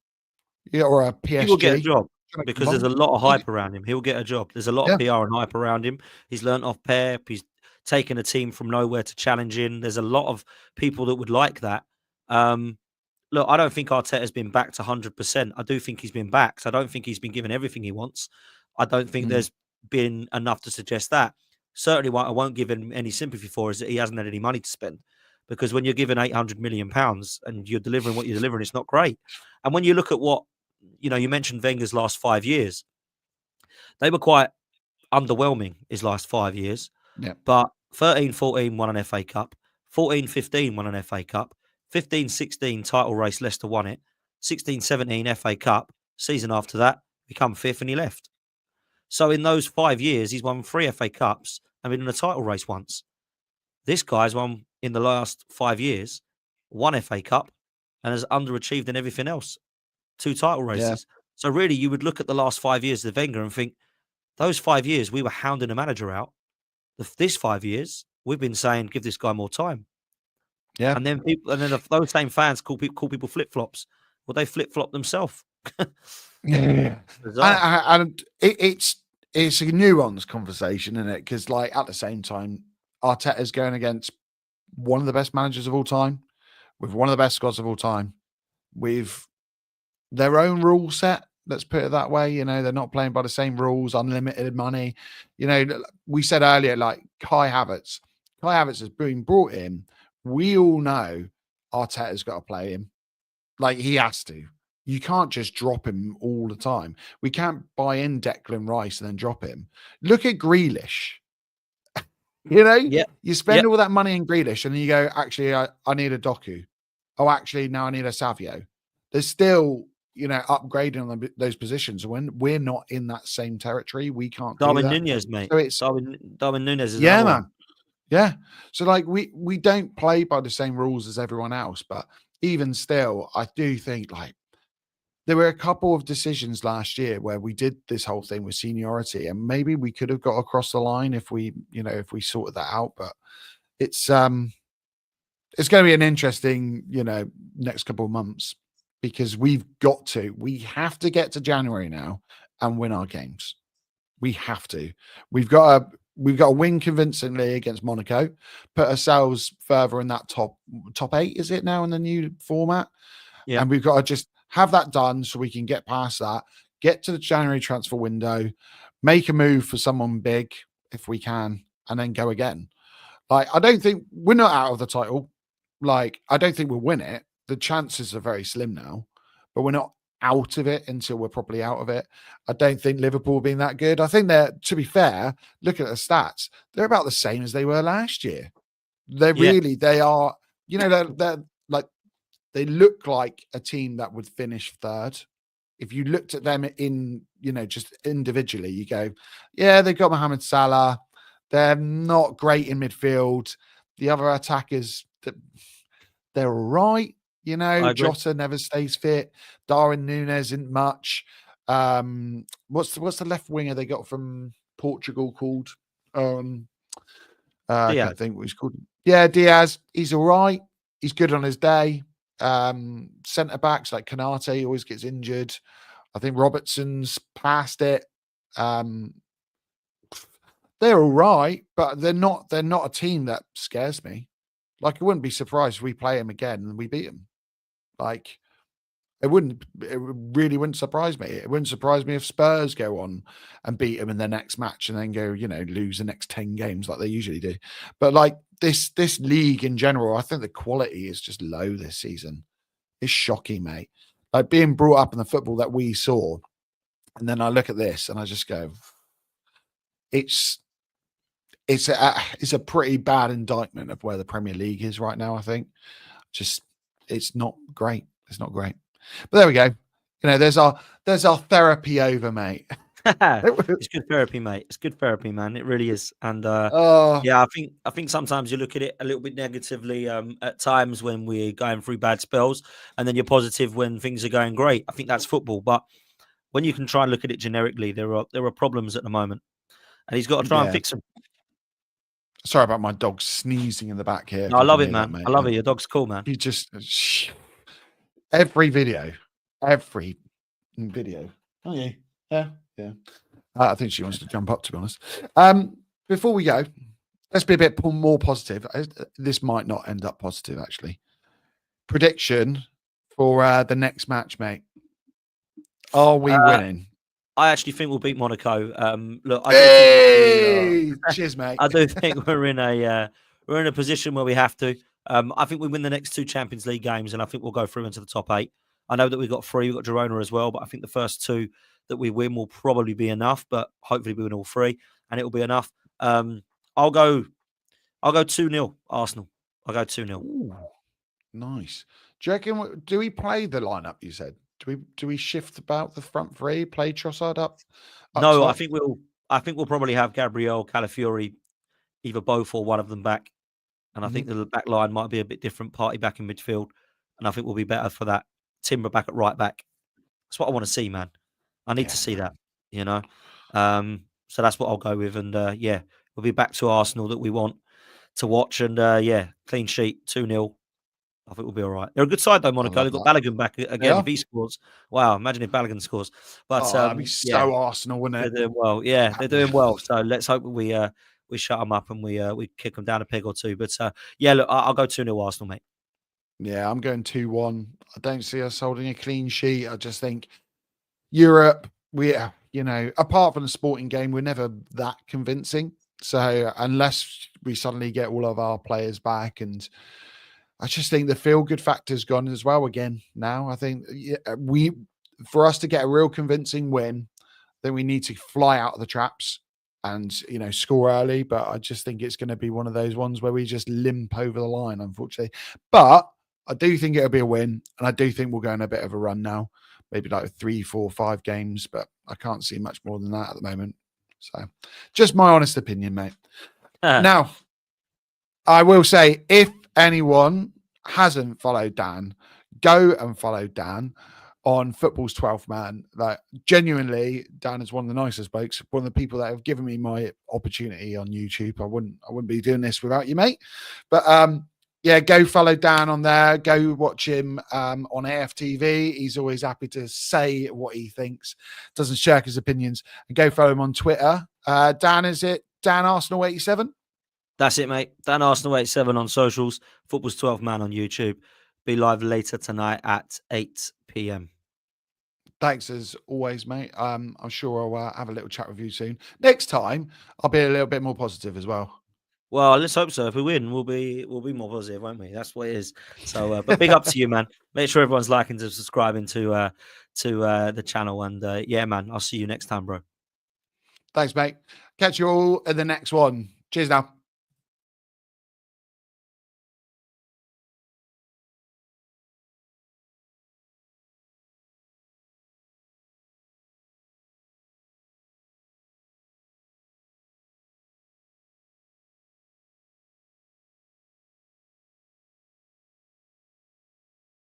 Yeah, or a PSG. He will get a job Do you wanna come because there's a along? lot of hype around him. He'll get a job. There's a lot of Yeah. PR and hype around him. He's learnt off Pep. He's taken a team from nowhere to challenging. There's a lot of people that would like that. Look, I don't think Arteta's been backed 100%. I do think he's been backed. I don't think he's been given everything he wants. I don't think there's been enough to suggest that. Certainly, what I won't give him any sympathy for is that he hasn't had any money to spend. Because when you're given £800 million and you're delivering what you're delivering, it's not great. And when you look at what, you mentioned Wenger's last 5 years, they were quite underwhelming his last 5 years. Yeah. But 13-14 won an FA Cup, 14-15 won an FA Cup, 15-16 title race, Leicester won it, 16-17 FA Cup, season after that, become fifth and he left. So in those 5 years, he's won 3 FA Cups and been in a title race once. This guy's won, in the last 5 years, 1 FA Cup and has underachieved in everything else, 2 title races. Yeah. So really, you would look at the last 5 years of Wenger and think, those 5 years, we were hounding a manager out. This 5 years, we've been saying, give this guy more time. Yeah. And then those same fans call people flip-flops. Well, they flip-flop themselves. Yeah. And it's a nuanced conversation, isn't it? Because at the same time, Arteta's going against one of the best managers of all time, with one of the best squads of all time, with their own rule set. Let's put it that way. They're not playing by the same rules, unlimited money. We said earlier, Kai Havertz. Kai Havertz has been brought in. We all know Arteta's got to play him. He has to. You can't just drop him all the time. We can't buy in Declan Rice and then drop him. Look at Grealish. You spend all that money in Grealish and then you go, actually, I need a Doku. Oh, actually, now I need a Savio. There's still, upgrading on those positions. When we're not in that same territory, we can't Darwin do that. Nunez, mate. So it's Darwin Nunez is man. one. Yeah. So we don't play by the same rules as everyone else, but even still, I do think there were a couple of decisions last year where we did this whole thing with seniority, and maybe we could have got across the line if we sorted that out. But it's going to be an interesting, next couple of months, because we have to get to January now and win our games. We have to. We've got to win convincingly against Monaco, put ourselves further in that top 8, is it now, in the new format? Yeah. And we've got to just have that done so we can get past that, get to the January transfer window, make a move for someone big if we can, and then go again. I don't think we're not out of the title. I don't think we'll win it. The chances are very slim now, but we're not out of it until we're properly out of it. I don't think Liverpool being that good. I think they're, to be fair, look at the stats. They're about the same as they were last year. They are, they're they look like a team that would finish third. If you looked at them in, just individually, you go, yeah, they've got Mohamed Salah. They're not great in midfield. The other attackers, they're all right. Jota never stays fit. Darwin Nunez isn't much. What's the left winger they got from Portugal called? I Diaz. can't think what he's called. Yeah, Diaz. He's all right. He's good on his day. Centre backs like Kanate always gets injured. I think Robertson's past it. They're all right, but they're not a team that scares me. Like, I wouldn't be surprised if we play them again and we beat them. Like, it really wouldn't surprise me. It wouldn't surprise me if Spurs go on and beat them in their next match and then go, lose the next 10 games like they usually do. But like this league in general, I think the quality is just low this season. It's shocking, mate. Like, being brought up in the football that we saw, and then I look at this and I just go, it's a pretty bad indictment of where the Premier League is right now. I think it's not great. It's not great. But there we go. There's our therapy over, mate. It's good therapy, mate. It's good therapy, man. It really is. And yeah, I think sometimes you look at it a little bit negatively at times when we're going through bad spells, and then you're positive when things are going great. I think that's football. But when you can try and look at it generically, there are problems at the moment, and he's got to try and fix them. Sorry about my dog sneezing in the back here. No, I love it, man. That, I love it. Your dog's cool, man. You just every video. Oh yeah, yeah. I think she wants to jump up. To be honest, before we go, let's be a bit more positive. This might not end up positive, actually. Prediction for the next match, mate. Are we winning? I actually think we'll beat Monaco. Look, cheers, mate. I do think we're in a position where we have to. I think we win the next 2 Champions League games, and I think we'll go through into the top 8. I know that we've got 3. We've got Girona as well, but I think the first 2 that we win will probably be enough. But hopefully we win all 3, and it will be enough. I'll go 2-0 Arsenal. I'll go 2-0. Nice. Do you reckon? Do we play the lineup you said? Do we shift about the front 3? Play Trossard up? No, top? I think we'll probably have Gabriel, Calafiori, either both or one of them back. And I think the back line might be a bit different. Party back in midfield, and I think we'll be better for that. Timber back at right back. That's what I want to see, man. I need to see that. So that's what I'll go with. And yeah, we'll be back to Arsenal that we want to watch. And yeah, clean sheet, 2-0. I think we'll be all right. They're a good side though, Monaco. They've got Balogun back again. If he scores, wow! Imagine if Balogun scores. But that'd be so Arsenal, wouldn't it? They're doing well. Yeah, they're doing well. So let's hope we shut them up and we kick them down a peg or 2. But yeah, look, I'll go 2-0 Arsenal, mate. Yeah, I'm going 2-1. I don't see us holding a clean sheet. I just think Europe, apart from the sporting game, we're never that convincing. So unless we suddenly get all of our players back, and I just think the feel-good factor's gone as well again now. I think for us to get a real convincing win, then we need to fly out of the traps and, score early. But I just think it's going to be one of those ones where we just limp over the line, unfortunately. But I do think it'll be a win, and I do think we'll go on a bit of a run now, maybe like 3, 4, 5 games, but I can't see much more than that at the moment. So just my honest opinion, mate. Now, I will say, if anyone hasn't followed Dan, go and follow Dan on Football's 12th Man. Like, genuinely, Dan is one of the nicest blokes, one of the people that have given me my opportunity on YouTube. I wouldn't be doing this without you, mate. But yeah, go follow Dan on there. Go watch him on AFTV. He's always happy to say what he thinks, doesn't shirk his opinions. And go follow him on Twitter. Dan, is it Dan Arsenal 87? That's it, mate. Dan Arsenal 87 on socials. Football's 12 Man on YouTube. Be live later tonight at 8 p.m. Thanks as always, mate. I'm sure I'll have a little chat with you soon. Next time, I'll be a little bit more positive as well. Well, let's hope so. If we win, we'll be more positive, won't we? That's what it is. So, but big up to you, man. Make sure everyone's liking and subscribing to the channel. And yeah, man, I'll see you next time, bro. Thanks, mate. Catch you all in the next one. Cheers now.